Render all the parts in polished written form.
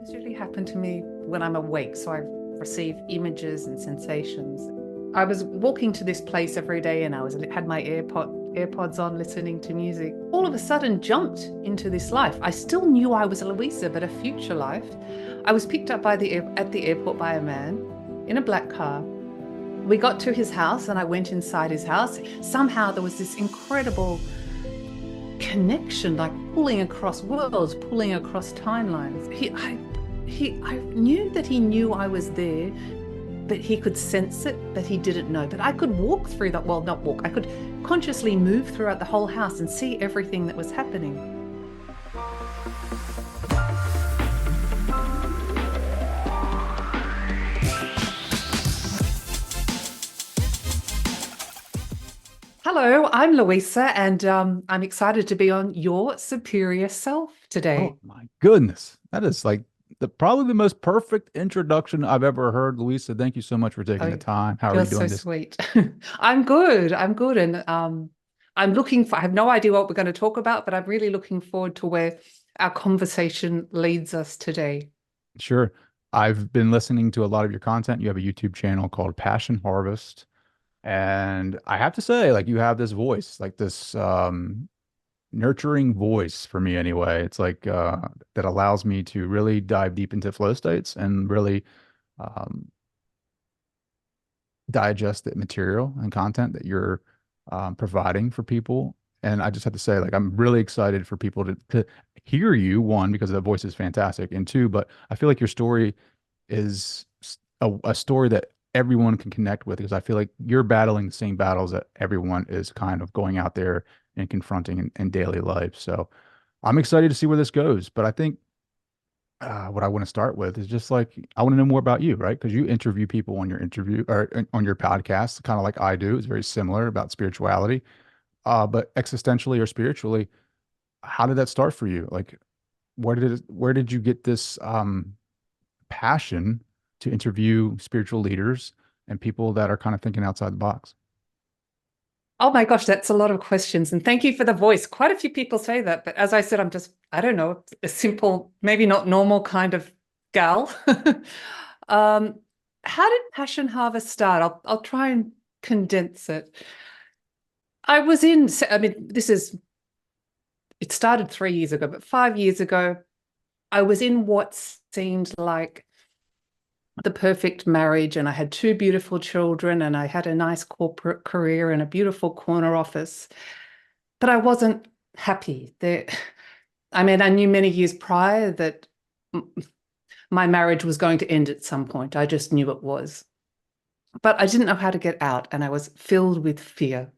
Usually happen to me when I'm awake, so I receive images and sensations. I was walking to this place every day and had my AirPods on listening to music. All of a sudden jumped into this life. I still knew I was Luisa, but a future life. I was picked up at the airport by a man in a black car. We got to his house and I went inside his house. Somehow there was this incredible connection, like pulling across worlds, pulling across timelines. I knew that he knew I was there, but he could sense it, but he didn't know. But I could walk through that, well, not walk, I could consciously move throughout the whole house and see everything that was happening. Hello, I'm Luisa, and I'm excited to be on Your Superior Self today. Oh my goodness. That is like probably the most perfect introduction I've ever heard, Luisa. Thank you so much for taking the Oh, time. How are you're you so doing this? sweet. I'm good. I'm good. And I have no idea what we're going to talk about, but I'm really looking forward to where our conversation leads us today. Sure. I've been listening to a lot of your content. You have a YouTube channel called Passion Harvest. And I have to say, like, you have this voice, like this nurturing voice for me anyway. It's like that allows me to really dive deep into flow states and really um digest the material and content that you're providing for people. And I just have to say, like, I'm really excited for people to hear you, one, because the voice is fantastic, and two, but I feel like your story is a story that everyone can connect with because I feel like you're battling the same battles that everyone is kind of going out there and confronting in daily life. So I'm excited to see where this goes. But I think what I want to start with is just like I want to know more about you, right? Because you interview people on your interview or on your podcast, kind of like I do. It's very similar about spirituality, but existentially or spiritually, how did that start for you? Like, where did you get this passion to interview spiritual leaders and people that are kind of thinking outside the box? Oh my gosh, that's a lot of questions. And thank you for the voice. Quite a few people say that. But as I said, I don't know, a simple, maybe not normal kind of gal. um, how did Passion Harvest start? I'll try and condense it. I mean, it started 3 years ago, but 5 years ago, I was in what seemed like the perfect marriage, and I had two beautiful children, and I had a nice corporate career and a beautiful corner office, but I wasn't happy there. I mean, I knew many years prior that my marriage was going to end at some point. I just knew it was, but I didn't know how to get out, and I was filled with fear.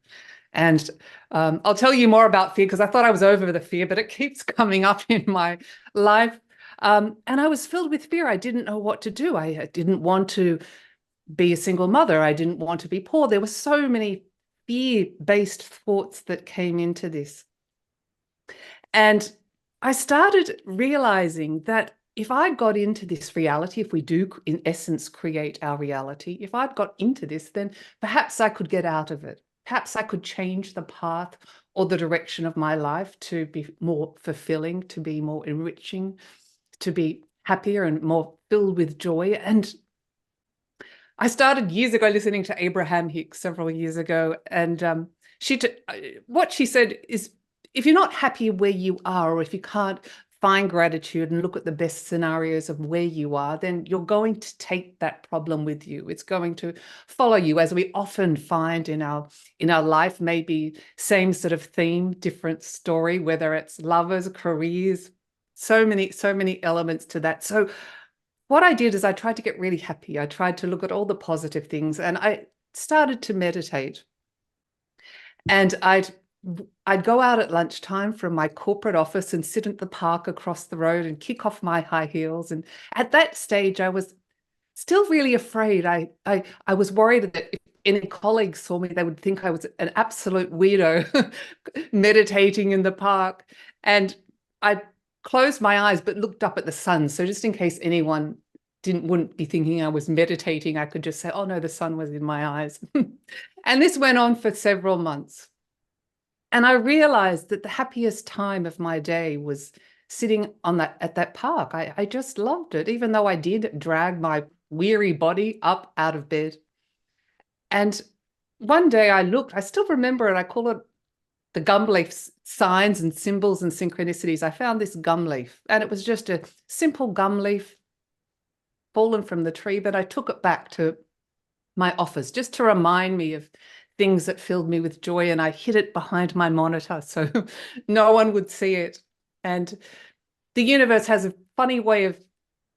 And I'll tell you more about fear because I thought I was over the fear, but it keeps coming up in my life. And I was filled with fear. I didn't know what to do. I didn't want to be a single mother. I didn't want to be poor. There were so many fear-based thoughts that came into this. And I started realizing that if I got into this reality, if we do in essence create our reality, if I'd got into this, then perhaps I could get out of it. Perhaps I could change the path or the direction of my life to be more fulfilling, to be more enriching, to be happier and more filled with joy. And I started years ago listening to Abraham Hicks several years ago, and what she said is, if you're not happy where you are, or if you can't find gratitude and look at the best scenarios of where you are, then you're going to take that problem with you. It's going to follow you, as we often find in our life, maybe same sort of theme, different story, whether it's lovers, careers, so many elements to that. So what I did is I tried to get really happy. I tried to look at all the positive things, and I started to meditate. And I'd go out at lunchtime from my corporate office and sit at the park across the road and kick off my high heels. And at that stage, I was still really afraid. I was worried that if any colleagues saw me, they would think I was an absolute weirdo meditating in the park. And I closed my eyes but looked up at the sun. So just in case anyone wouldn't be thinking I was meditating, I could just say, oh no, the sun was in my eyes. And this went on for several months. And I realized that the happiest time of my day was sitting on that at that park. I just loved it, even though I did drag my weary body up out of bed. And one day I looked, I still remember it, I call it the gum leaf signs and symbols and synchronicities. I found this gum leaf, and it was just a simple gum leaf fallen from the tree, but I took it back to my office just to remind me of things that filled me with joy, and I hid it behind my monitor so no one would see it. And the universe has a funny way of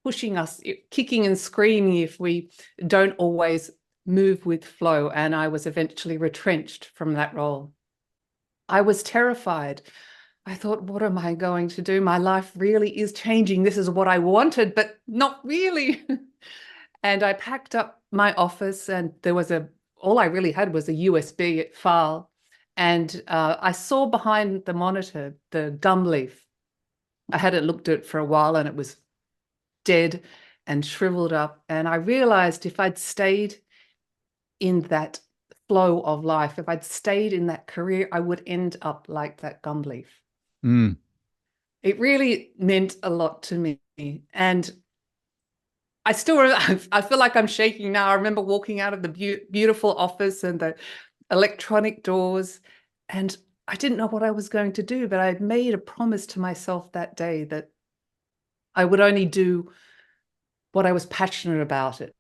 pushing us, kicking and screaming if we don't always move with flow, and I was eventually retrenched from that role. I was terrified. I thought, what am I going to do? My life really is changing. This is what I wanted, but not really. And I packed up my office, and there was all I really had was a USB file. And I saw behind the monitor the gum leaf. I hadn't looked at it for a while, and it was dead and shriveled up. And I realized if I'd stayed in that flow of life, if I'd stayed in that career, I would end up like that gum leaf. Mm. It really meant a lot to me. And I feel like I'm shaking now. I remember walking out of the beautiful office and the electronic doors, and I didn't know what I was going to do, but I had made a promise to myself that day that I would only do what I was passionate about it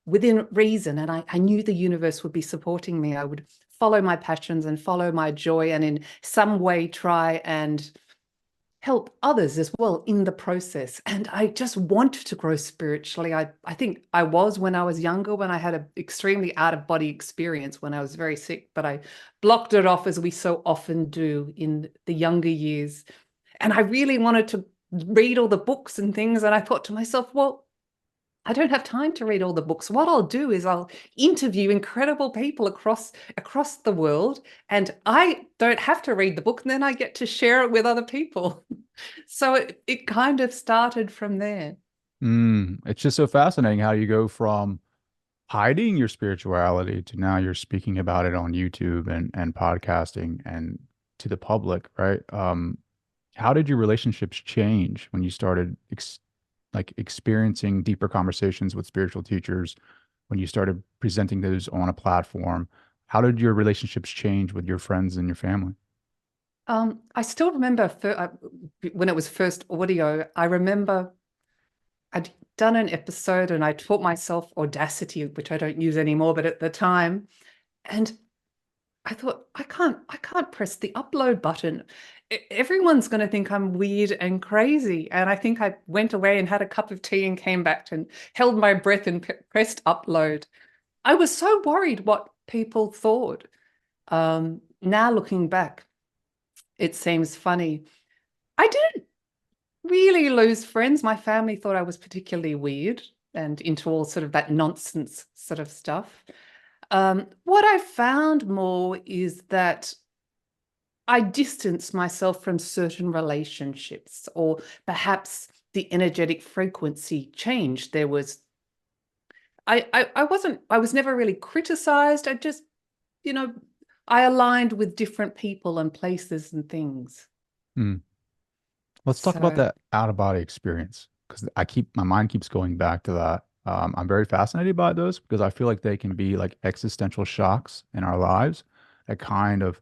within reason. And I knew the universe would be supporting me. I would follow my passions and follow my joy, and in some way try and help others as well in the process. And I just wanted to grow spiritually. I think I was when I was younger, when I had an extremely out-of-body experience when I was very sick, but I blocked it off, as we so often do in the younger years. And I really wanted to read all the books and things. And I thought to myself, well, I don't have time to read all the books. What I'll do is I'll interview incredible people across the world, and I don't have to read the book, and then I get to share it with other people. So it kind of started from there. It's just so fascinating how you go from hiding your spirituality to now you're speaking about it on YouTube and podcasting and to the public, right? How did your relationships change when you started experiencing deeper conversations with spiritual teachers, when you started presenting those on a platform? How did your relationships change with your friends and your family? I still remember when it was first audio. I remember I'd done an episode and I taught myself Audacity, which I don't use anymore, but at the time, and I thought, I can't press the upload button. Everyone's going to think I'm weird and crazy. And I think I went away and had a cup of tea and came back and held my breath and pressed upload. I was so worried what people thought. Now looking back, it seems funny. I didn't really lose friends. My family thought I was particularly weird and into all sort of that nonsense sort of stuff. What I found more is that I distanced myself from certain relationships, or perhaps the energetic frequency changed. There was, I was never really criticized. I just, you know, I aligned with different people and places and things. Hmm. Let's talk about So, that out of body experience because my mind keeps going back to that. I'm very fascinated by those because I feel like they can be like existential shocks in our lives that kind of,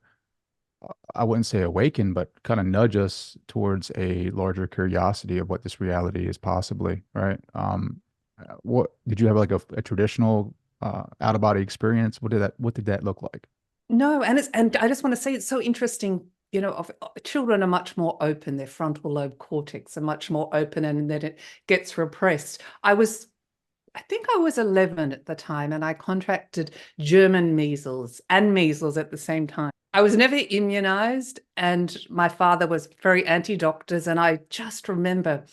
I wouldn't say awaken, but kind of nudge us towards a larger curiosity of what this reality is possibly, right? What did you have like a traditional out of body experience? What did that look like? no, and I just want to say it's so interesting. Children are much more open. Their frontal lobe cortex are much more open, and then it gets repressed. I think I was 11 at the time, and I contracted German measles and measles at the same time. I was never immunized, and my father was very anti-doctors, and I just remember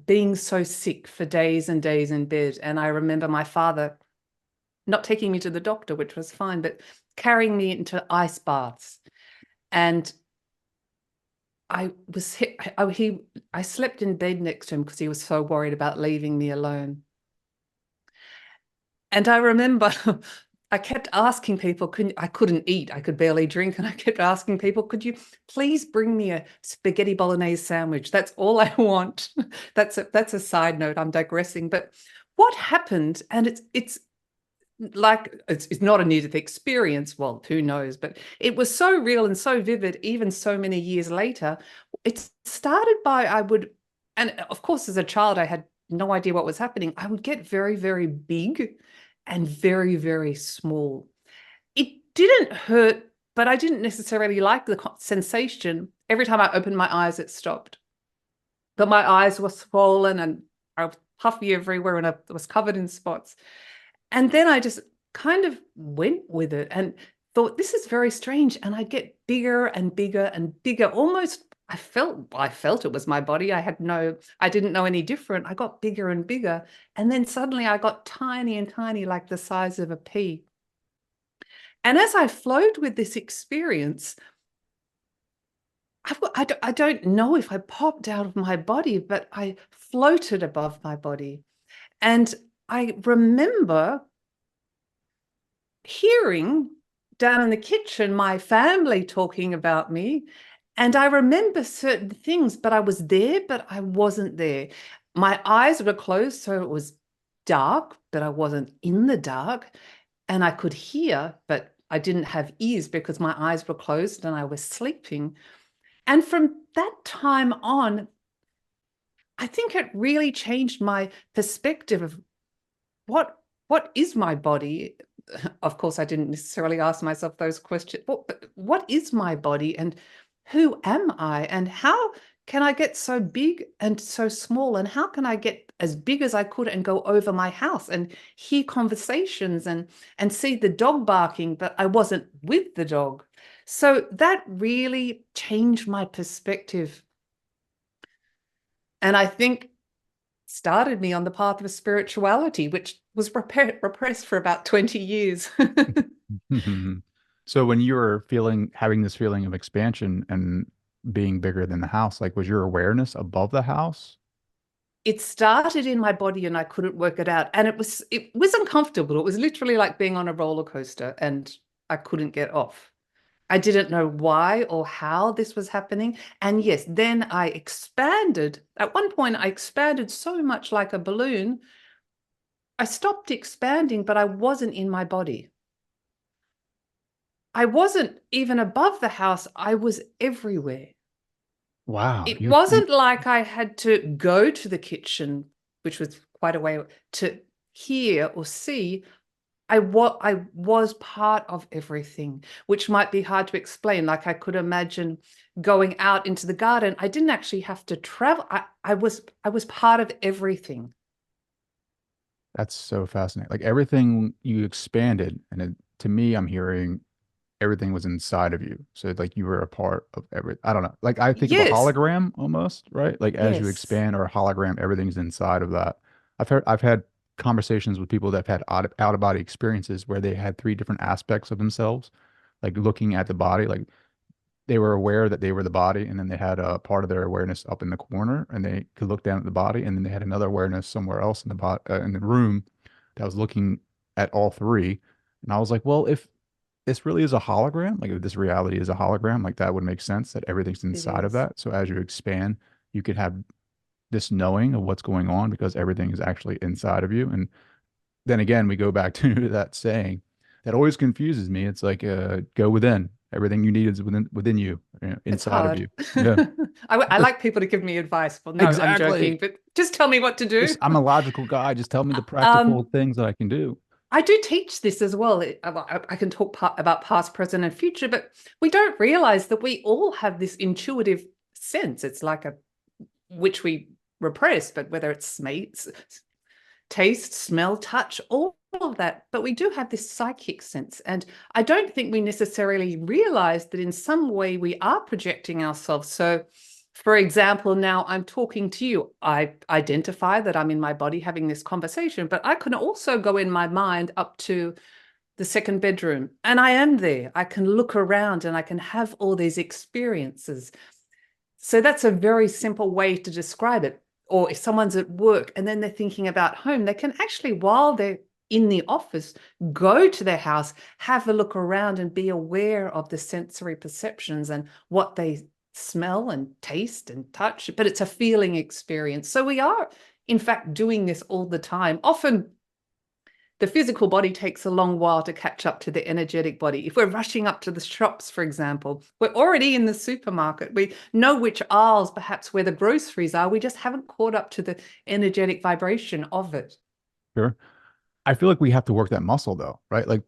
being so sick for days and days in bed. And I remember my father not taking me to the doctor, which was fine, but carrying me into ice baths. And I slept in bed next to him because he was so worried about leaving me alone. And I remember I kept asking people, I couldn't eat, I could barely drink. And I kept asking people, could you please bring me a spaghetti bolognese sandwich? That's all I want. That's a side note. I'm digressing. But what happened, and it's like it's not a near-death experience. Well, who knows? But it was so real and so vivid, even so many years later. It started by and of course, as a child, I had no idea what was happening. I would get very, very big and very, very small. It didn't hurt, but I didn't necessarily like the sensation. Every time I opened my eyes, it stopped. But my eyes were swollen and I was puffy everywhere and I was covered in spots. And then I just kind of went with it and thought, this is very strange. And I get bigger and bigger and bigger. Almost, I felt it was my body. I didn't know any different. I got bigger and bigger. And then suddenly I got tiny and tiny, like the size of a pea. And as I flowed with this experience, I don't know if I popped out of my body, but I floated above my body. And I remember hearing down in the kitchen my family talking about me. And I remember certain things, but I was there, but I wasn't there. My eyes were closed, so it was dark, but I wasn't in the dark. And I could hear, but I didn't have ears because my eyes were closed and I was sleeping. And from that time on, I think it really changed my perspective of what is my body. Of course, I didn't necessarily ask myself those questions. But what is my body and who am I? And how can I get so big and so small? And how can I get as big as I could and go over my house and hear conversations and see the dog barking, but I wasn't with the dog. So that really changed my perspective. And I think started me on the path of spirituality, which was repressed for about 20 years. So when you were having this feeling of expansion and being bigger than the house, like was your awareness above the house? It started in my body and I couldn't work it out. And it was uncomfortable. It was literally like being on a roller coaster and I couldn't get off. I didn't know why or how this was happening. And yes, then I expanded. At one point, I expanded so much like a balloon. I stopped expanding, but I wasn't in my body. I wasn't even above the house. I was everywhere. Wow. It wasn't like I had to go to the kitchen, which was quite a way to hear or see. I was part of everything, which might be hard to explain. Like I could imagine going out into the garden. I didn't actually have to travel. I was part of everything. That's so fascinating. Like everything you expanded, and to me, I'm hearing everything was inside of you. So like you were a part of I don't know. Like I think of a Yes, hologram almost, right? Like as you yes, expand or a hologram, everything's inside of that. I've had conversations with people that have had out of body experiences where they had three different aspects of themselves, like looking at the body, like they were aware that they were the body, and then they had a part of their awareness up in the corner, and they could look down at the body, and then they had another awareness somewhere else in in the room that was looking at all three. And I was like, well, if this really is a hologram, like if this reality is a hologram, like that would make sense that everything's it inside of is. that. So as you expand, you could have this knowing of what's going on because everything is actually inside of you. And then again, we go back to that saying that always confuses me. It's like, go within. Everything you need is within you, It's inside of hard. you. Yeah, I like people to give me advice. Well, no, I'm joking, exactly. but just tell me what to do. Just I'm a logical guy. Just tell me the practical Um, things that I can do. I do teach this as well. I can talk about past, present, and future, but we don't realize that we all have this intuitive sense. It's like which we repress, but whether it's taste, smell, touch, all of that. But we do have this psychic sense. And I don't think we necessarily realize that in some way we are projecting ourselves. So, for example, now I'm talking to you. I identify that I'm in my body having this conversation, but I can also go in my mind up to the second bedroom and I am there. I can look around and I can have all these experiences. So that's a very simple way to describe it. Or if someone's at work and then they're thinking about home, they can actually, while they're in the office, go to their house, have a look around and be aware of the sensory perceptions and what they smell and taste and touch, but it's a feeling experience. So we are, in fact, doing this all the time. Often the physical body takes a long while to catch up to the energetic body. If we're rushing up to the shops, for example, we're already in the supermarket. We know which aisles, perhaps where the groceries are. We just haven't caught up to the energetic vibration of it. Sure. I feel like we have to work that muscle though, right? Like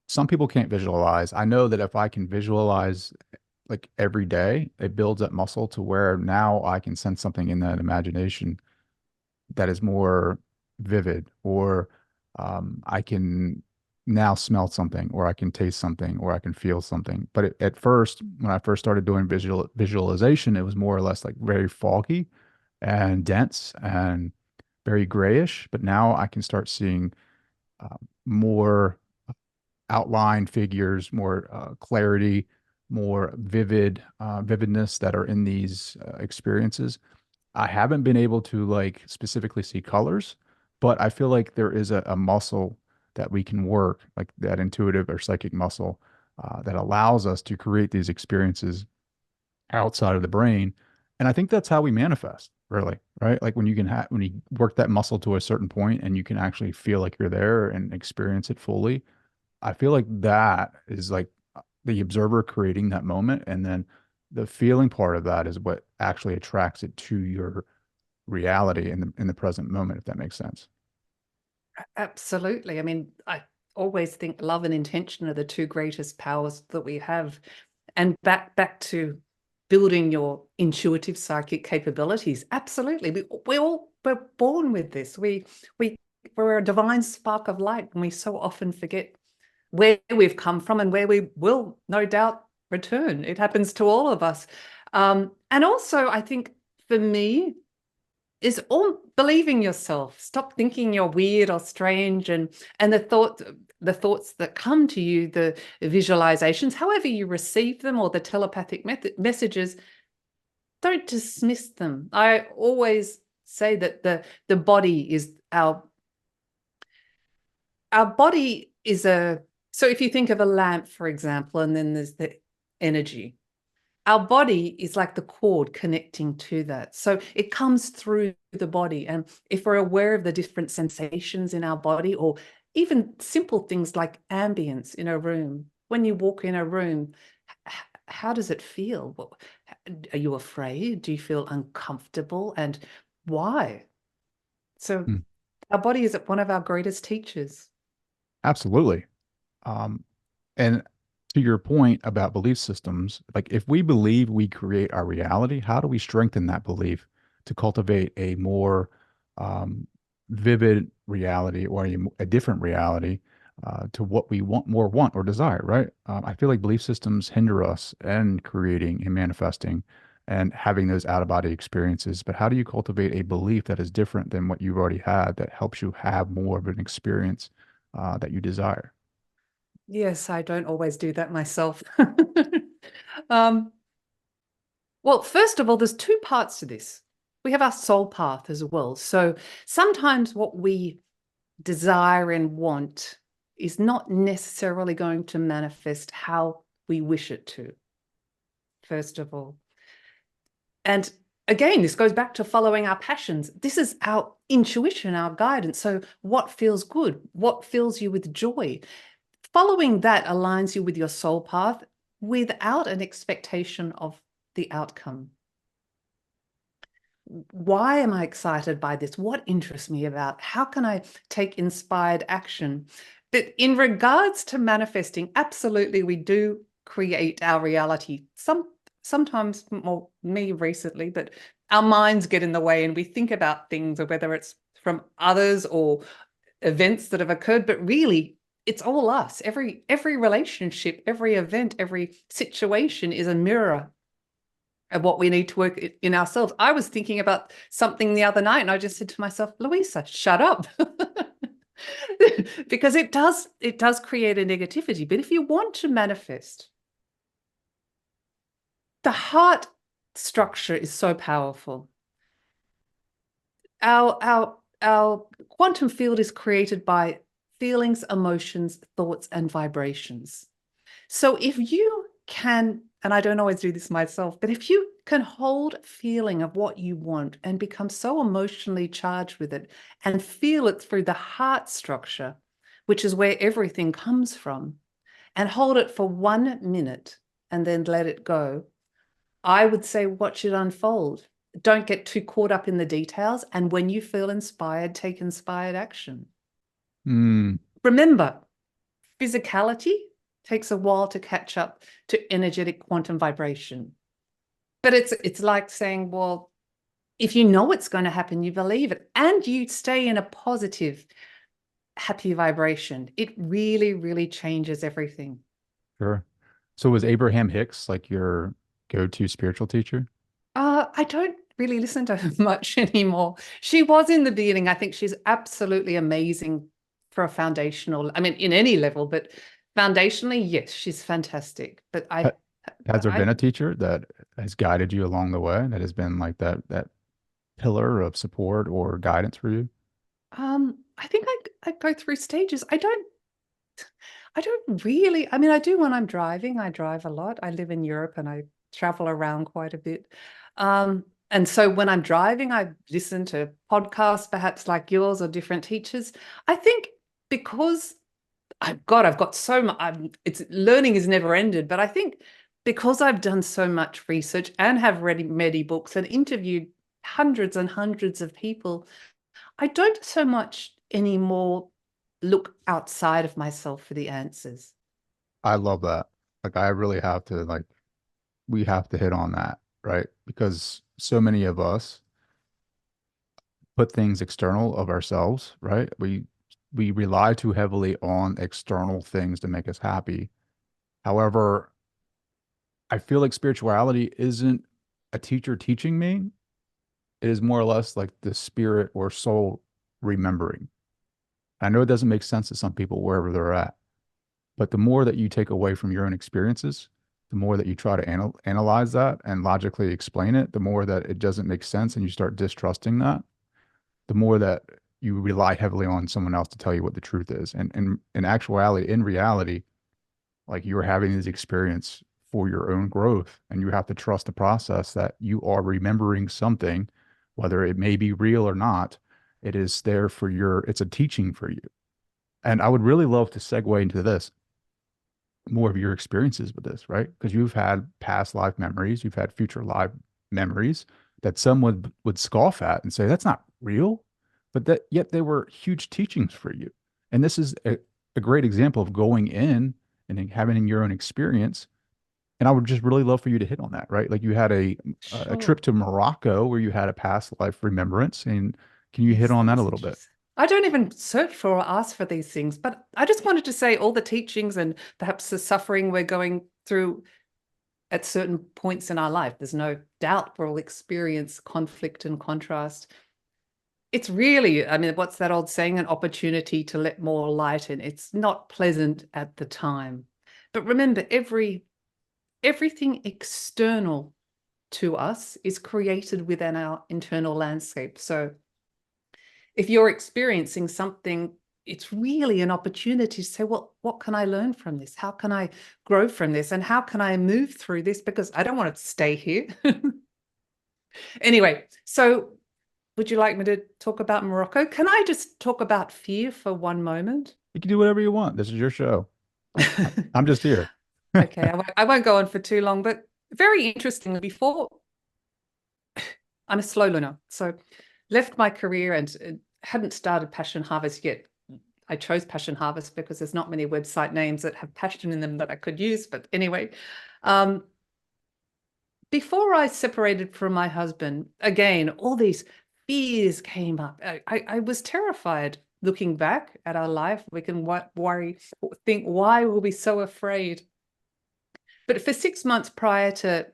some people can't visualize. I know that if I can visualize like every day, it builds that muscle to where now I can sense something in that imagination that is more vivid, or I can now smell something, or I can taste something, or I can feel something. But at first, when I first started doing visualization, it was more or less like very foggy and dense and very grayish. But now I can start seeing more outline figures, more clarity, more vividness that are in these experiences. I haven't been able to like specifically see colors, but I feel like there is a muscle that we can work, like that intuitive or psychic muscle, that allows us to create these experiences outside of the brain. And I think that's how we manifest, really, right? Like when you can when you work that muscle to a certain point and you can actually feel like you're there and experience it fully. I feel like that is like the observer creating that moment, and then the feeling part of that is what actually attracts it to your reality in the present moment, if that makes sense. Absolutely. I mean, I always think love and intention are the two greatest powers that we have. And back to building your intuitive psychic capabilities. Absolutely. We're born with this. We're a divine spark of light, and we so often forget where we've come from and where we will no doubt return. It happens to all of us. And also, I think for me, is all believing yourself. Stop thinking you're weird or strange, and the thoughts that come to you, the visualizations, however you receive them, or the telepathic messages, don't dismiss them. I always say that the body is our body is a so if you think of a lamp, for example, and then there's the energy. Our body is like the cord connecting to that. So it comes through the body. And if we're aware of the different sensations in our body, or even simple things like ambience in a room, when you walk in a room, how does it feel? Are you afraid? Do you feel uncomfortable? And why? So Hmm. our body is one of our greatest teachers. Absolutely. Um, and to your point about belief systems, like if we believe we create our reality, how do we strengthen that belief to cultivate a more um, vivid reality, or a different reality to what we want or desire, right? I feel like belief systems hinder us in creating and manifesting and having those out of body experiences. But how do you cultivate a belief that is different than what you've already had that helps you have more of an experience that you desire? Yes, I don't always do that myself. um, Well, first of all, there's two parts to this. We have our soul path as well. So sometimes what we desire and want is not necessarily going to manifest how we wish it to, first of all. And again, this goes back to following our passions. This is our intuition, our guidance. So what feels good? What fills you with joy? Following that aligns you with your soul path without an expectation of the outcome. Why am I excited by this? What interests me about? How can I take inspired action? But in regards to manifesting, absolutely, we do create our reality. Sometimes, more me recently, but our minds get in the way and we think about things, or whether it's from others or events that have occurred, but really it's all us. Every relationship, every event, every situation is a mirror of what we need to work in ourselves. I was thinking about something the other night and I just said to myself, Luisa, shut up. Because it does create a negativity. But if you want to manifest, the heart structure is so powerful. Our quantum field is created by feelings, emotions, thoughts, and vibrations. So if you can, and I don't always do this myself, but if you can hold a feeling of what you want and become so emotionally charged with it and feel it through the heart structure, which is where everything comes from, and hold it for 1 minute and then let it go, I would say watch it unfold. Don't get too caught up in the details. And when you feel inspired, take inspired action. Mm, Remember, physicality takes a while to catch up to energetic quantum vibration. But it's like saying, well, if you know it's going to happen, you believe it, and you stay in a positive, happy vibration, it really, really changes everything. sure. So was Abraham Hicks like your go-to spiritual teacher? I don't really listen to her much anymore. She was in the beginning. I think she's absolutely amazing for a foundational, I mean, in any level, but foundationally, yes, she's fantastic. But Ha- I, Has but there I, been a teacher that has guided you along the way that has been like that pillar of support or guidance for you? I think I go through stages. I don't really, I mean, I do when I'm driving. I drive a lot. I live in Europe and I travel around quite a bit. And so when I'm driving, I listen to podcasts, perhaps like yours or different teachers. I think because I've got so much, it's learning is never ended, but I think because I've done so much research and have read many books and interviewed hundreds and hundreds of people, I don't so much anymore look outside of myself for the answers. I love that. Like I really have to like we have to hit on that, right? Because so many of us put things external of ourselves, right? We rely too heavily on external things to make us happy. However, I feel like spirituality isn't a teacher teaching me. It is more or less like the spirit or soul remembering. I know it doesn't make sense to some people wherever they're at, but the more that you take away from your own experiences, the more that you try to analyze that and logically explain it, the more that it doesn't make sense and you start distrusting that, the more that you rely heavily on someone else to tell you what the truth is. And in actuality, in reality, like you're having this experience for your own growth, and you have to trust the process that you are remembering something, whether it may be real or not. It is there for it's a teaching for you. And I would really love to segue into this more of your experiences with this, right? Because you've had past life memories, you've had future life memories that some would scoff at and say that's not real, but that yet they were huge teachings for you. And this is a great example of going in and then having your own experience. And I would just really love for you to hit on that, right? Like you had a trip Sure. to Morocco where you had a past life remembrance, and can you hit Yes, on that that a was little bit? interesting. I don't even search for or ask for these things, but I just wanted to say all the teachings and perhaps the suffering we're going through at certain points in our life. There's no doubt we'll experience conflict and contrast. It's really, I mean, what's that old saying? An opportunity to let more light in. It's not pleasant at the time. But remember, everything external to us is created within our internal landscape. So if you're experiencing something, it's really an opportunity to say, well, what can I learn from this? How can I grow from this? And how can I move through this? Because I don't want to stay here. Anyway, so would you like me to talk about Morocco? Can I just talk about fear for one moment? You can do whatever you want. This is your show. I'm just here. Okay, I won't go on for too long, but very interesting. Before, I'm a slow learner, so left my career and hadn't started Passion Harvest yet. I chose Passion Harvest because there's not many website names that have passion in them that I could use. But anyway, um, before I separated from my husband, again, all these fears came up. I was terrified looking back at our life. We can worry, think, why were we so afraid? But for 6 months prior to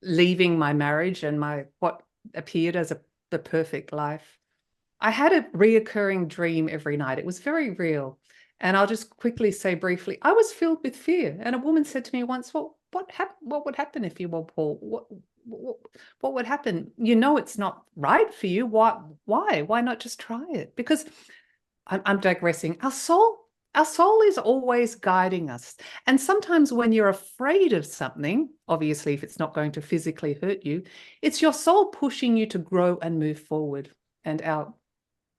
leaving my marriage and my what appeared as the perfect life, I had a reoccurring dream every night. It was very real. And I'll just quickly say briefly, I was filled with fear. And a woman said to me once, well, what would happen if you were Paul? What, what would happen? You know, it's not right for you. Why not just try it? Because I'm digressing. Our soul Our soul is always guiding us. And sometimes when you're afraid of something, obviously, if it's not going to physically hurt you, it's your soul pushing you to grow and move forward. And our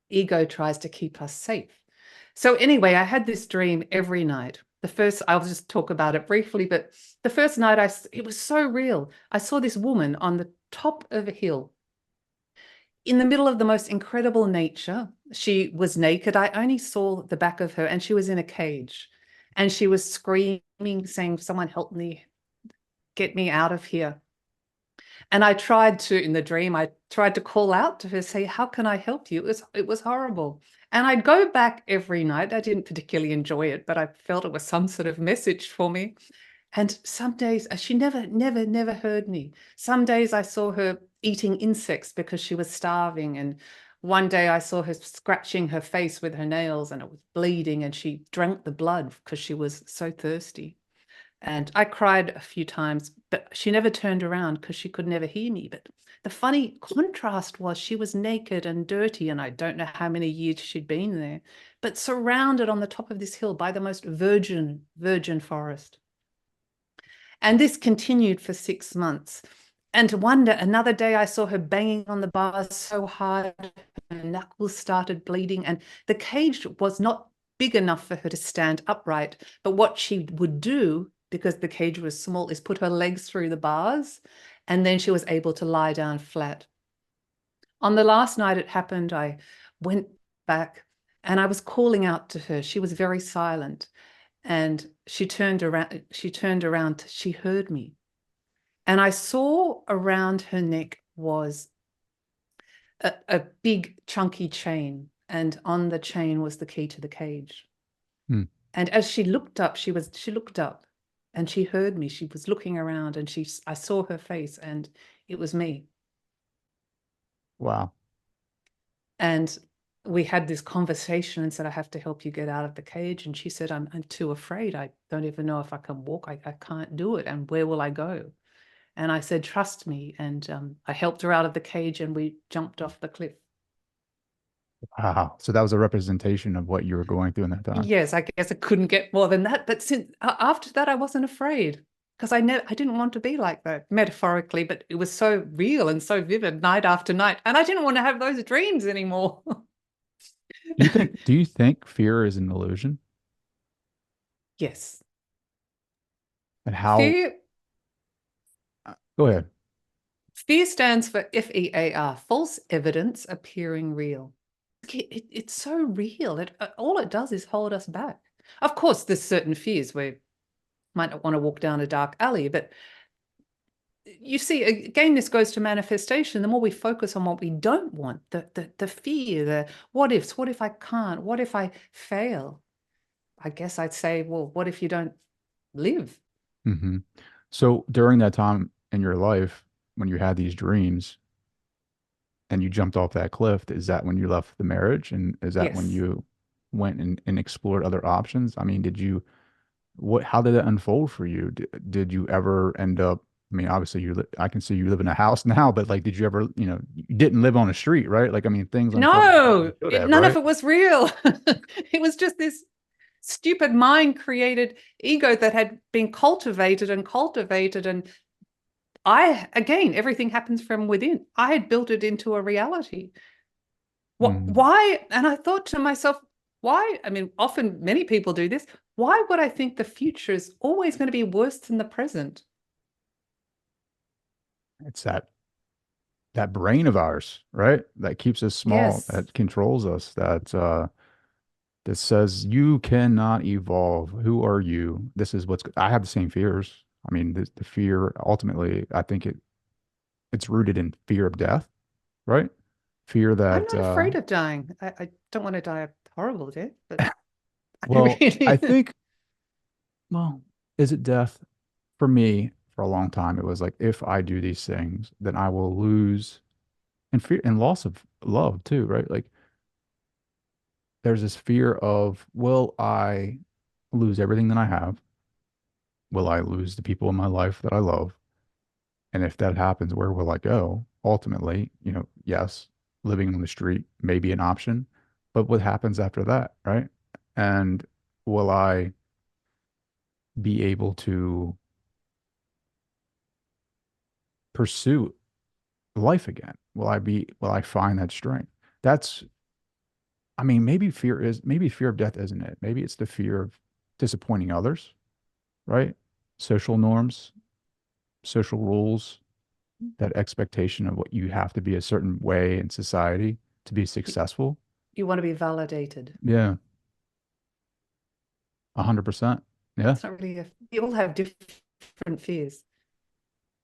ego tries to keep us safe. So anyway, I had this dream every night. The first, I'll just talk about it briefly, but the first night it was so real. I saw this woman on the top of a hill in the middle of the most incredible nature. She was naked. I only saw the back of her, and she was in a cage. And she was screaming, saying, "Someone help me, get me out of here." And I tried to, in the dream, I tried to call out to her, say, "How can I help you?" It was horrible. And I'd go back every night. I didn't particularly enjoy it, but I felt it was some sort of message for me. And some days she never heard me. Some days I saw her eating insects because she was starving. And one day I saw her scratching her face with her nails and it was bleeding, and she drank the blood because she was so thirsty. And I cried a few times, but she never turned around because she could never hear me. But the funny contrast was she was naked and dirty, and I don't know how many years she'd been there, but surrounded on the top of this hill by the most virgin forest. And this continued for 6 months. And another day I saw her banging on the bars so hard, her knuckles started bleeding, and the cage was not big enough for her to stand upright. But what she would do, because the cage was small, is put her legs through the bars, and then she was able to lie down flat. On the last night it happened, I went back and I was calling out to her. She was very silent. And she turned around, she heard me. And I saw around her neck was a big chunky chain. And on the chain was the key to the cage. Hmm. And as she looked up, she looked up and she heard me. She was looking around, and I saw her face, and it was me. Wow. And we had this conversation and said, "I have to help you get out of the cage." And she said, I'm too afraid. I don't even know if I can walk. I can't do it. And where will I go?" And I said, "Trust me." And I helped her out of the cage, and we jumped off the cliff. Wow. So that was a representation of what you were going through in that time. Yes, I guess I couldn't get more than that. But since after that, I wasn't afraid, because I didn't want to be like that, metaphorically, but it was so real and so vivid night after night. And I didn't want to have those dreams anymore. Do you think fear is an illusion? Yes. And how, Fear go ahead. Fear stands for FEAR, false evidence appearing real. It's so real. All it does is hold us back. Of course, there's certain fears where you might not want to walk down a dark alley, but you see, again, this goes to manifestation. The more we focus on what we don't want, the fear, the what ifs, what if I can't, what if I fail? I guess I'd say, well, what if you don't live? Hmm. So during that time in your life, when you had these dreams and you jumped off that cliff, is that when you left the marriage? And is that when Yes. you went and explored other options? I mean, how did it unfold for you? Did you ever end up, I mean, obviously I can see you live in a house now, but like, did you ever, you didn't live on a street, right? Like, I mean, things unfolded the way they No, should have, none of right? it was real. It was just this stupid mind created ego that had been cultivated and cultivated. And again, everything happens from within. I had built it into a reality. Mhm. Why? And I thought to myself, why? I mean, often many people do this. Why would I think the future is always going to be worse than the present? It's that brain of ours, right? That keeps us small, Yes. that controls us, that says you cannot evolve. Who are you? This is I have the same fears. I mean, the fear ultimately, I think it's rooted in fear of death, right? Fear I'm that, not afraid of dying. I don't want to die a horrible death, but I well, I really, think, well, is it death? For me, for a long time, it was like, if I do these things, then I will lose and fear and loss of love too, right? Like, there's this fear of, will I lose everything that I have? Will I lose the people in my life that I love? And if that happens, where will I go? Ultimately, yes, living on the street may be an option, but what happens after that, right? And will I be able to pursue life again? Will I find that strength? That's, I mean, maybe fear of death isn't it? Maybe it's the fear of disappointing others, right? Social norms, social rules, that expectation of what you have to be a certain way in society to be You, successful. you want to be validated. Yeah, 100%. Yeah. It's not really we all have different fears.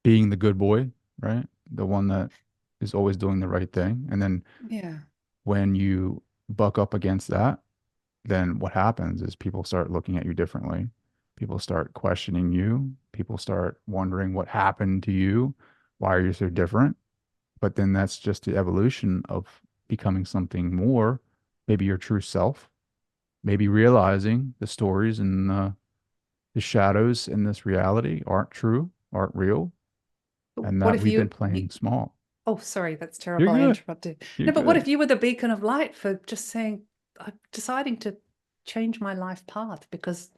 Being the good boy, right? The one that is always doing the right thing. And then Yeah. when you buck up against that, then what happens is people start looking at you differently. People start questioning you. People start wondering what happened to you. Why are you so different? But then that's just the evolution of becoming something more, maybe your true self, maybe realizing the stories and the shadows in this reality aren't true, aren't real, But and what that if we've been playing you small. oh, sorry, that's You're terrible. I good. interrupted. You're No, but what good. if you were the beacon of light for just saying, I'm deciding to change my life path because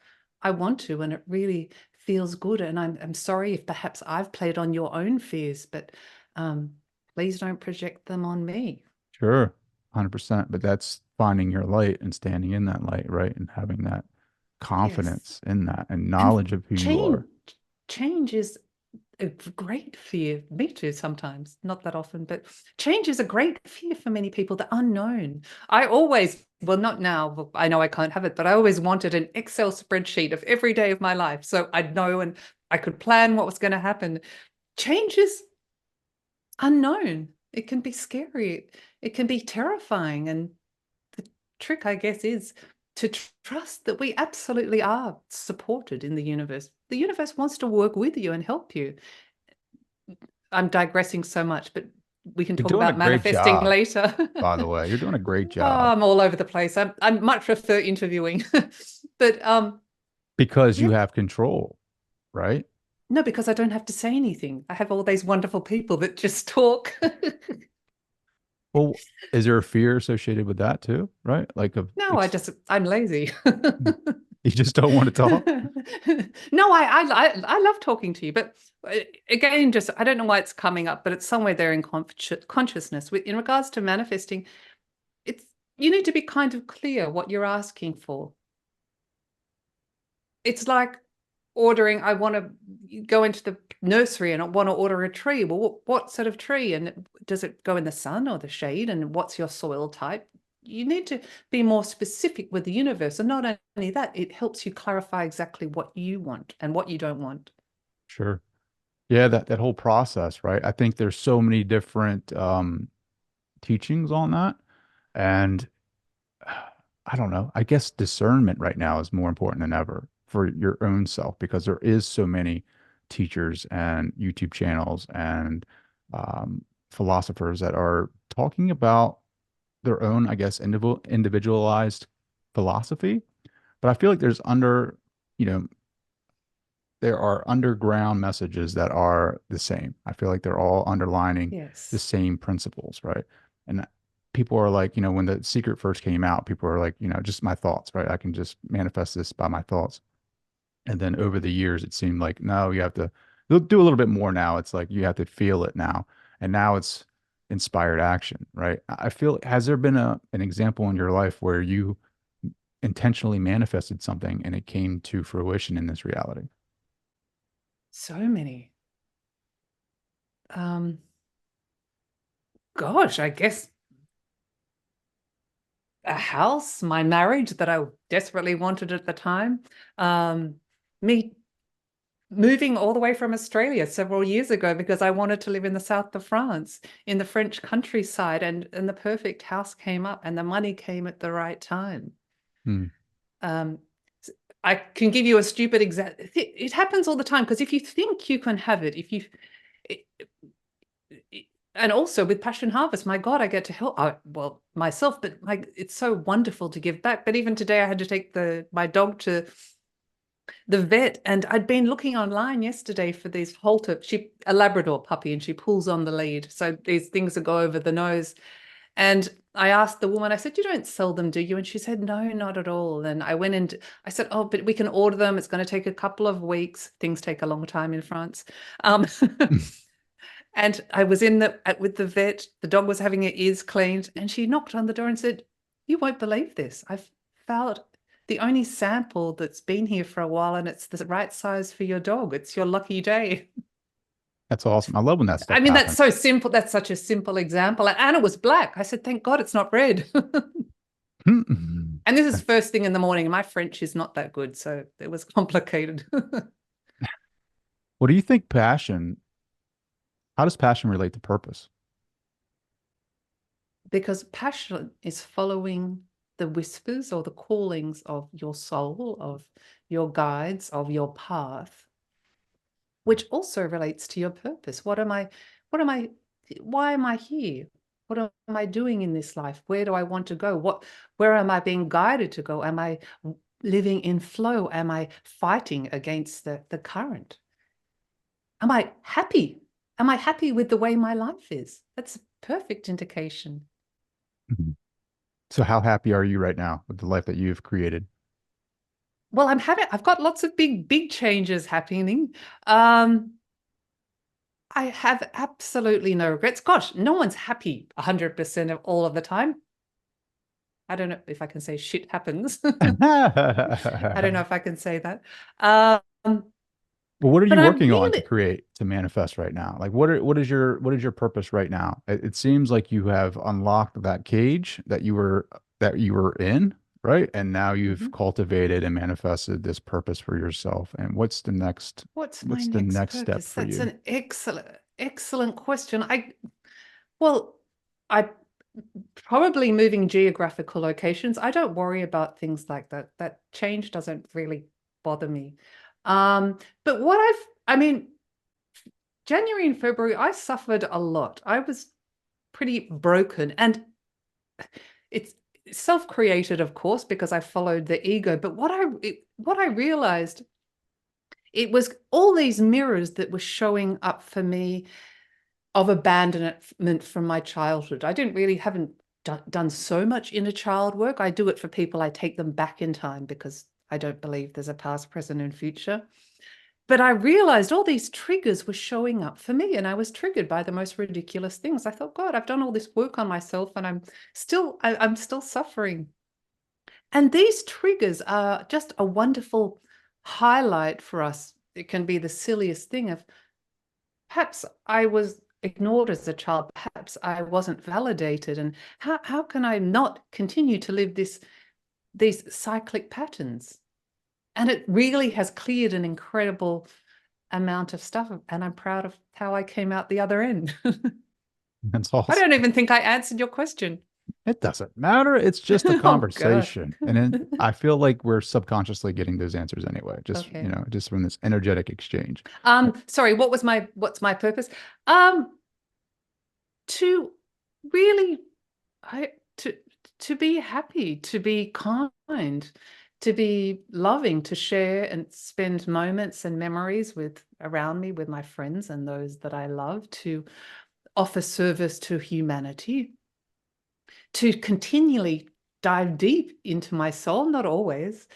I want to, and it really feels good. And I'm sorry if perhaps I've played on your own fears, but um, please don't project them on me. Sure. 100%. But that's finding your light and standing in that light, right? And having that Yes. confidence in that and And knowledge of who you change are. change is a great fear. Me too, sometimes, not that often, but change is a great fear for many people, the unknown. I always, well, not now, well, I know I can't have it, but I always wanted an Excel spreadsheet of every day of my life. So I'd know and I could plan what was going to happen. Change is unknown. It can be scary. It can be terrifying. And the trick, I guess, is to trust that we absolutely are supported in the universe. The universe wants to work with you and help you. I'm digressing so much, but we can You're talk doing a about great manifesting job, later. by the way. You're doing a great Oh, job I'm all over the place. I much prefer interviewing, but because yeah, you have control, right? no, because I don't have to say anything. I have all these wonderful people that just talk. Well, is there a fear associated with that too, right? Like of No, I'm lazy. you just don't want to talk? No, I love talking to you, but again, just I don't know why it's coming up, but it's somewhere there in consciousness. In regards to manifesting, it's you need to be kind of clear what you're asking for. It's like ordering, I want to go into the nursery and I want to order a tree. Well, what sort of tree? And does it go in the sun or the shade? And what's your soil type? You need to be more specific with the universe. And not only that, it helps you clarify exactly what you want and what you don't want. Sure. Yeah, that whole process, right? I think there's so many different teachings on that. And I don't know. I guess discernment right now is more important than ever for your own self because there is so many teachers and YouTube channels and philosophers that are talking about their own, I guess, individualized philosophy. But I feel like you know, there are underground messages that are the same. I feel like they're all underlining the Yes. same principles, right? And people are like, when the secret first came out, people are like, just my thoughts, right? I can just manifest this by my thoughts. And then over the years, it seemed like, no, you have to do a little bit more now. It's like you have to feel it now. And now it's inspired action, right? I feel, has there been an example in your life where you intentionally manifested something and it came to fruition in this reality? So many. Um, Gosh, I guess a house, my marriage that I desperately wanted at the time. Um, Me moving all the way from Australia several years ago because I wanted to live in the south of France, in the French countryside, and the perfect house came up and the money came at the right time. Hmm. Um, I can give you a stupid example. It happens all the time because if you think you can have it, if you, it, and also with Passion Harvest, my God, I get to help, well, myself, but like it's so wonderful to give back. But even today, I had to take my dog to the vet, and I'd been looking online yesterday for these halter, a Labrador puppy, and she pulls on the lead. So these things that go over the nose. And I asked the woman, I said, you don't sell them, do you? And she said, no, not at all. And I went in, I said, oh, but we can order them. It's going to take a couple of weeks. Things take a long time in France. Um, and I was with the vet. The dog was having her ears cleaned, and she knocked on the door and said, you won't believe this. I've found the only sample that's been here for a while, and it's the right size for your dog. It's your lucky day. That's awesome. I love when that I stuff mean, that's happens. so simple. That's such a simple example. And it was black. I said, thank God it's not red. And this is first thing in the morning. My French is not that good, so it was complicated. What do you think how does passion relate to purpose? Because passion is following the whispers or the callings of your soul, of your guides, of your path, which also relates to your purpose. Why am I here? What am I doing in this life? Where do I want to go? Where am I being guided to go? Am I living in flow? Am I fighting against the current? Am I happy? Am I happy with the way my life is? That's a perfect indication. Mhm. So how happy are you right now with the life that you've created? Well, I'm happy. I've got lots of big changes happening. Um, I have absolutely no regrets. Gosh, no one's happy 100% of all of the time. I don't know if I can say shit happens. I don't know if I can say that. Um, Well, what are but you I working on to really, create, to manifest right now? Like what is your purpose right now? It seems like you have unlocked that cage that you were in, right? And now you've Mhm. cultivated and manifested this purpose for yourself. And What's my what's the next next step purpose? for That's you? an excellent question. Well, I probably moving geographical locations. I don't worry about things like that. That change doesn't really bother me. But I mean, January and February, I suffered a lot. I was pretty broken, and it's self-created, of course, because I followed the ego. But what I realized, it was all these mirrors that were showing up for me of abandonment from my childhood. I didn't really haven't done so much inner child work. I do it for people. I take them back in time because I don't believe there's a past, present, and future. But I realized all these triggers were showing up for me, and I was triggered by the most ridiculous things. I thought, God, I've done all this work on myself, and I'm still suffering. And these triggers are just a wonderful highlight for us. It can be the silliest thing of perhaps I was ignored as a child, perhaps I wasn't validated, and how can I not continue to live these cyclic patterns? And it really has cleared an incredible amount of stuff, and I'm proud of how I came out the other end. That's I awesome. don't even think I answered your question. It doesn't matter. It's just a Oh God. conversation. And then I feel like we're subconsciously getting those answers anyway, Okay. just from this energetic exchange. Sorry, what's my purpose? Um, to really I to to be happy, to be kind, to be loving, to share and spend moments and memories with around me with my friends and those that I love, to offer service to humanity, to continually dive deep into my soul, not always,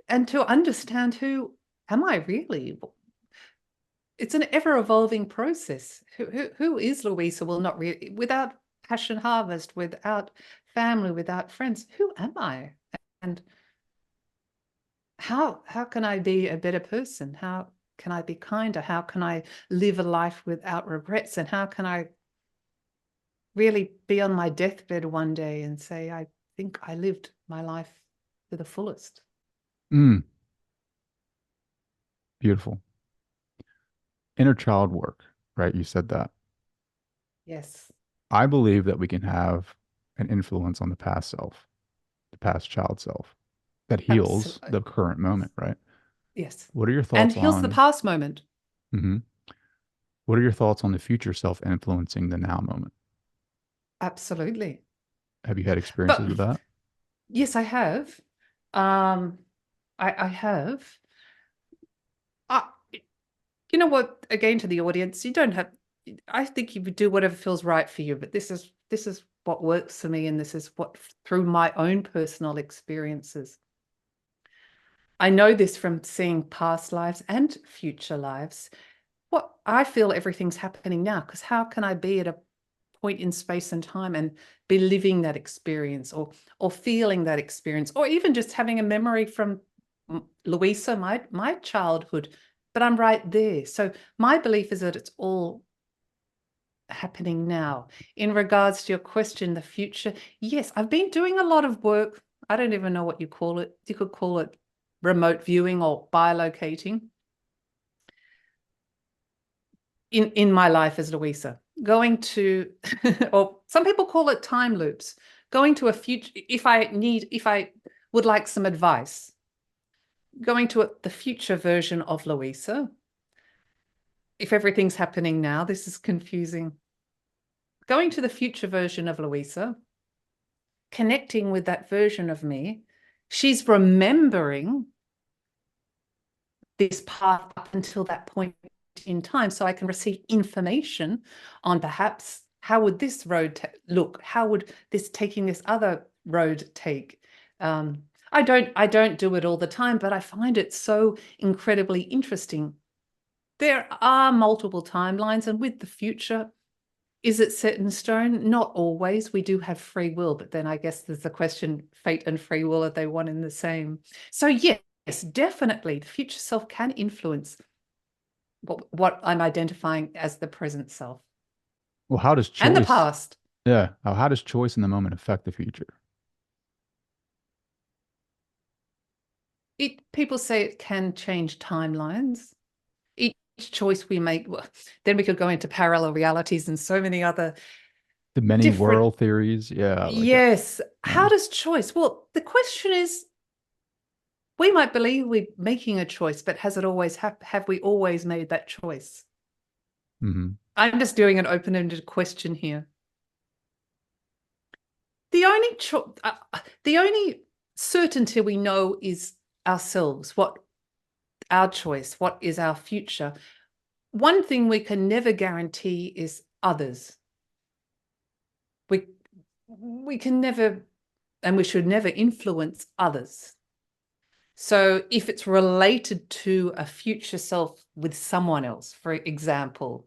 and to understand who am I really? It's an ever evolving process. Who is Louisa? Well, not really. Without Passion Harvest, without family, without friends, who am I? And how can I be a better person? How can I be kinder? How can I live a life without regrets? And how can I really be on my deathbed one day and say, I think I lived my life to the fullest? Mm, beautiful. Inner child work, right? You said that. Yes, I believe that we can have an influence on the past self, the past child self that heals absolutely. the current moment, right? Yes. What are your And thoughts heals the on, past moment. mhm. What are your thoughts on the future self influencing the now moment? Absolutely. Have you had experiences But with that? yes, I have. Um, I have. I, you know what? Again, to the audience, you don't have. I think you would do whatever feels right for you, but this is what works for me, and this is what through my own personal experiences. I know this from seeing past lives and future lives. What I feel everything's happening now, because how can I be at a point in space and time and be living that experience or feeling that experience, or even just having a memory from Luisa, my childhood, but I'm right there. So my belief is that it's all happening now. In regards to your question, the future, yes, I've been doing a lot of work. I don't even know what you call it. You could call it remote viewing or bilocating in my life as Luisa, going to, or some people call it time loops, going to a future, if I would like some advice, going to the future version of Luisa. If everything's happening now, this is confusing. Going to the future version of Luisa, connecting with that version of me, she's remembering this path up until that point in time, so I can receive information on perhaps how would this road look, how would this taking this other road take. I don't do it all the time, but I find it so incredibly interesting. There are multiple timelines, and with the future, is it set in stone? Not always. We do have free will, but then I guess there's the question, fate and free will, are they one and the same? So yes, definitely the future self can influence what I'm identifying as the present self. Well, how does And the choice, past. yeah, how does choice in the moment affect the future? People say it can change timelines. Each choice we make, well, then we could go into parallel realities and so many other The many different. world theories, yeah, Yes. yeah. How does choice? Well, the question is, we might believe we're making a choice, but has it always have we always made that choice? Hmm. I'm just doing an open-ended question here. The only the only certainty we know is ourselves, what our choice, what is our future. One thing we can never guarantee is others. We can never, and we should never influence others. So if it's related to a future self with someone else, for example,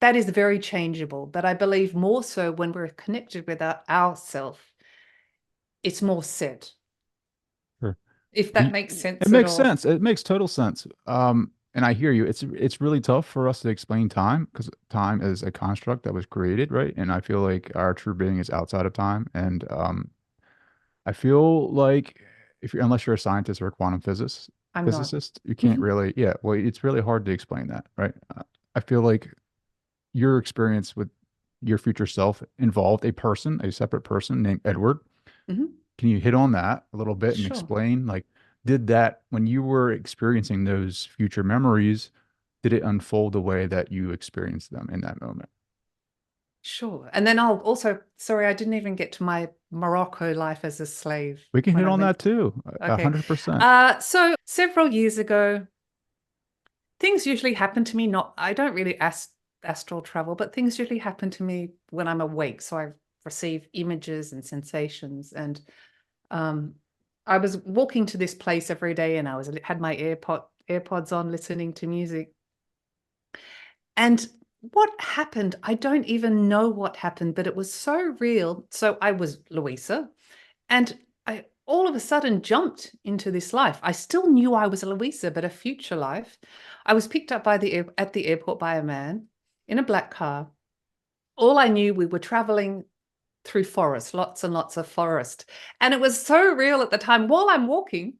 that is very changeable. But I believe more so when we're connected with our self, it's more set. Sure. If Well, that makes it sense at makes all. sense. It makes total sense. And I hear you. It's really tough for us to explain time because time is a construct that was created, right? And I feel like our true being is outside of time. And I feel like if you're unless you're a scientist or a quantum I'm not. physicist, you can't really, yeah, well, it's really hard to explain that, right? I feel like your experience with your future self involved a person, a separate person named Edward. Mhm. Can you hit on that a little bit and Sure. explain, like, did that when you were experiencing those future memories, did it unfold the way that you experienced them in that moment? Sure. And then I'll also, sorry, I didn't even get to my Morocco life as a slave We can when hit I on that went. too, a Okay. 100%. So several years ago, things usually happen to me, not, I don't really astral travel, but things usually happen to me when I'm awake. So I receive images and sensations. And um, I was walking to this place every day, and I had my AirPods on listening to music. And what happened, I don't even know what happened, but it was so real. So I was Luisa, and I all of a sudden jumped into this life. I still knew I was a Luisa, but a future life. I was picked up at the airport by a man in a black car. All I knew, we were traveling through forest, lots and lots of forest. And it was so real at the time. While I'm walking,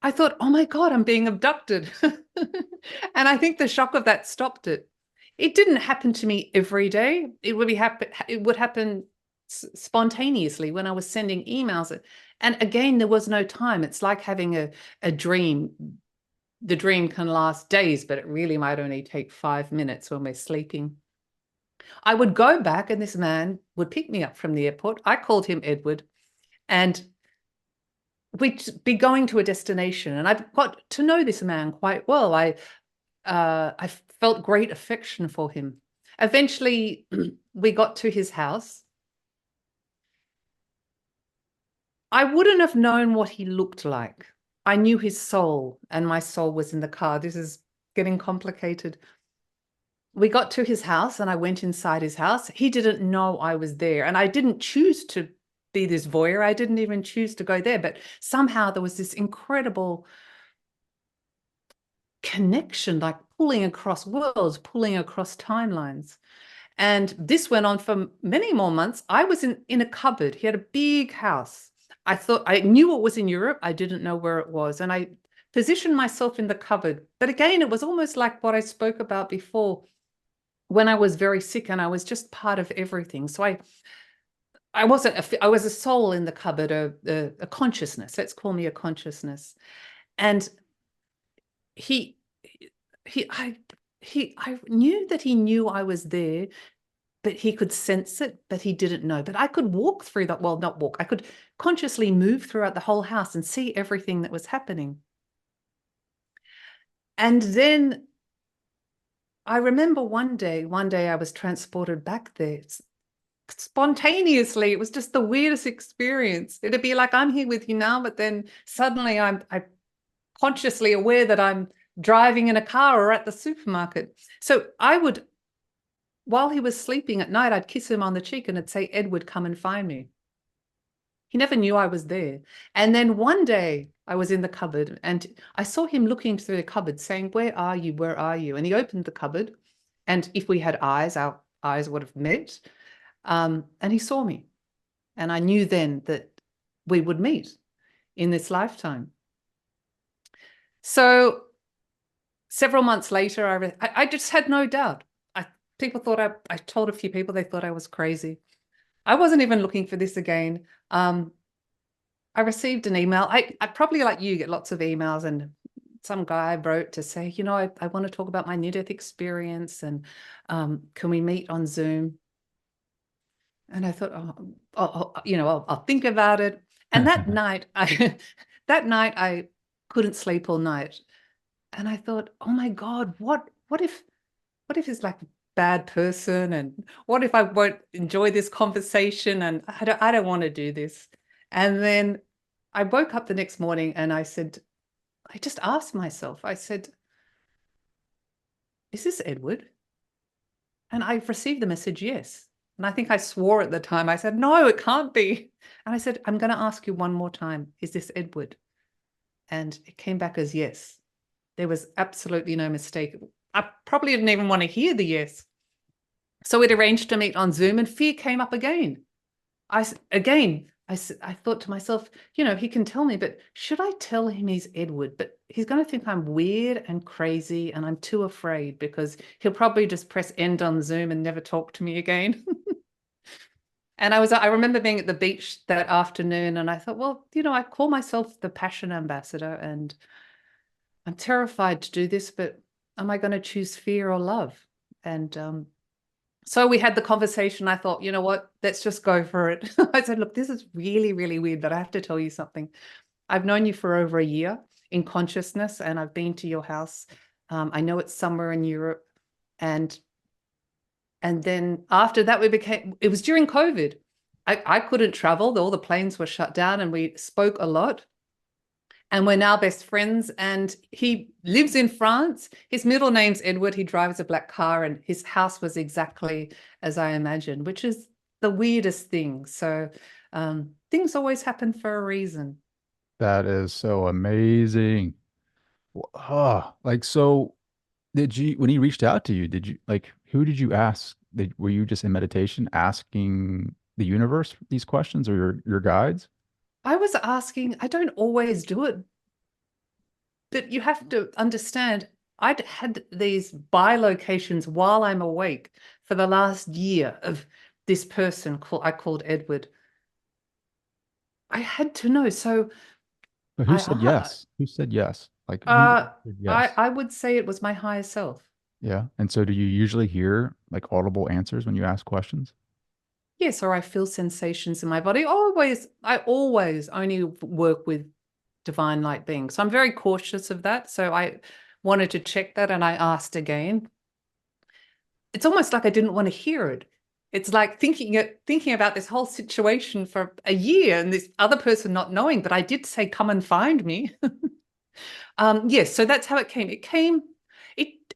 I thought, oh my God, I'm being abducted. And I think the shock of that stopped it. It didn't happen to me every day. It would happen spontaneously when I was sending emails. And again, there was no time. It's like having a dream. The dream can last days, but it really might only take 5 minutes when we're sleeping. I would go back, and this man would pick me up from the airport. I called him Edward, and we'd be going to a destination. And I've got to know this man quite well. I felt great affection for him. Eventually, we got to his house. I wouldn't have known what he looked like. I knew his soul, and my soul was in the car. This is getting complicated. We got to his house and I went inside his house. He didn't know I was there. And I didn't choose to be this voyeur. I didn't even choose to go there. But somehow there was this incredible connection, like pulling across worlds, pulling across timelines. And this went on for many more months. I was in a cupboard. He had a big house. I thought I knew it was in Europe. I didn't know where it was. And I positioned myself in the cupboard. But again, it was almost like what I spoke about before when I was very sick and I was just part of everything. So I was a soul in the cupboard, a consciousness. Let's call me a consciousness. And he he I knew that he knew I was there, but he could sense it, but he didn't know. But I could walk through that, well, not walk, I could consciously move throughout the whole house and see everything that was happening. And then I remember one day I was transported back there spontaneously. It was just the weirdest experience. It'd be like I'm here with you now, but then suddenly I'm consciously aware that I'm driving in a car or at the supermarket. So I would, while he was sleeping at night, I'd kiss him on the cheek and I'd say, Edward, come and find me. He never knew I was there. And then one day I was in the cupboard and I saw him looking through the cupboard saying, where are you? Where are you? And he opened the cupboard. And if we had eyes, our eyes would have met. And he saw me. And I knew then that we would meet in this lifetime. So several months later, I just had no doubt. People thought I told a few people, they thought I was crazy. I wasn't even looking for this again. I received an email. I probably, like you, get lots of emails, and some guy wrote to say, you know, I want to talk about my near-death experience, and can we meet on Zoom? And I thought, I'll think about it. And that night, I couldn't sleep all night. And I thought, oh my God, what if he's like a bad person? And what if I won't enjoy this conversation? And I don't want to do this. And then I woke up the next morning and I just asked myself, I said, is this Edward? And I received the message, yes. And I think I swore at the time. I said, no, it can't be. And I said, I'm going to ask you one more time. Is this Edward? And it came back as yes. There was absolutely no mistake. I probably didn't even want to hear the yes. So we'd arranged to meet on Zoom and fear came up again. I thought to myself, you know, he can tell me, but should I tell him he's Edward? But he's going to think I'm weird and crazy and I'm too afraid, because he'll probably just press end on Zoom and never talk to me again. And I remember being at the beach that afternoon and I thought, well, you know, I call myself the passion ambassador and I'm terrified to do this, but am I going to choose fear or love? And so we had the conversation. I thought, you know what, let's just go for it. I said, look, this is really, really weird, but I have to tell you something. I've known you for over a year in consciousness and I've been to your house. I know it's somewhere in Europe. And then after that, it was during COVID. I couldn't travel. All the planes were shut down and we spoke a lot. And we're now best friends. And he lives in France. His middle name's Edward. He drives a black car and his house was exactly as I imagined, which is the weirdest thing. So things always happen for a reason. That is so amazing. Like, so when he reached out to you, who did you ask? Were you just in meditation asking the universe these questions, or your guides? I was asking, I don't always do it, but you have to understand, I'd had these bilocations while I'm awake for the last year of this person I called Edward. I had to know. So But who said I yes? Who said yes? Like, who uh, said I yes? I would say it was my higher self. Yeah. And so do you usually hear like audible answers when you ask questions? Yes, or I feel sensations in my body. I always only work with divine light beings. So I'm very cautious of that. So I wanted to check that and I asked again. It's almost like I didn't want to hear it. It's like thinking about this whole situation for a year and this other person not knowing, but I did say, come and find me. Yes, so that's how it came.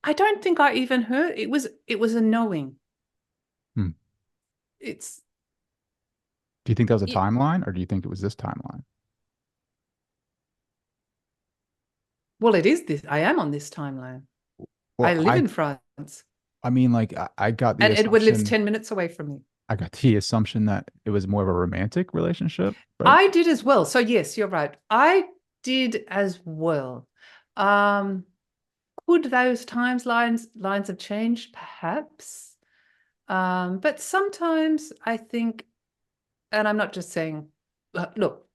I don't think I even heard, it was a knowing. Hmm. It's, Do you think that was a it, timeline, or do you think it was this timeline? well, it is this. I am on this timeline. I Well, live in France I mean, like I got the and Edward lives assumption, 10 minutes away from me. I got the assumption that it was more of a romantic relationship, right? I did as well. So yes, you're right. I did as well. Um, could those lines have changed? Perhaps. But sometimes I think, and I'm not just saying, look,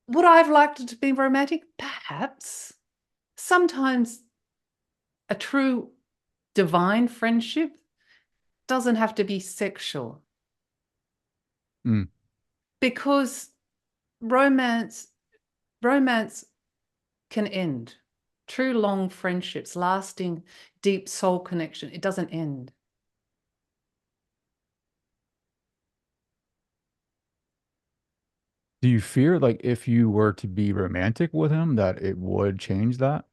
would I have liked it to be romantic? Perhaps. Sometimes a true divine friendship doesn't have to be sexual Mm. because romance romance can end. True long friendships, lasting deep soul connection, it doesn't end. Do you fear like if you were to be romantic with him that it would change that?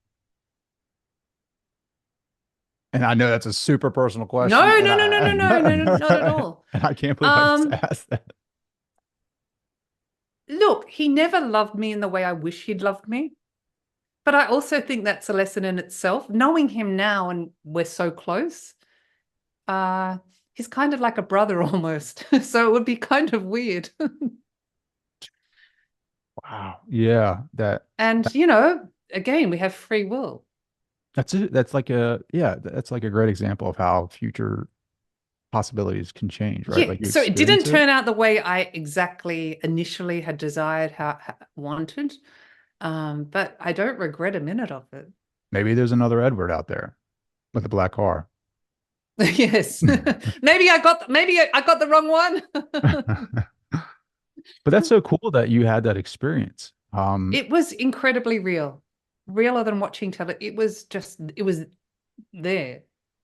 And I know that's a super personal No, question, and no, no, no, no, no, no, no, not at all. and I can't believe I just Um, asked that. look, he never loved me in the way I wish he'd loved me. But I also think that's a lesson in itself. Knowing him now and we're so close, uh, he's kind of like a brother almost. So it would be kind of weird. Wow. Yeah, And, again, we have free will. that's it. That's like a yeah, that's like a great example of how future possibilities can change, right? Yeah. Like you So it didn't experience it. turn out the way I exactly initially had desired, wanted. But I don't regret a minute of it. Maybe there's another Edward out there with a black car. Yes. Maybe I got the wrong one. But that's so cool that you had that experience. It was incredibly real, realer than watching television. It was there.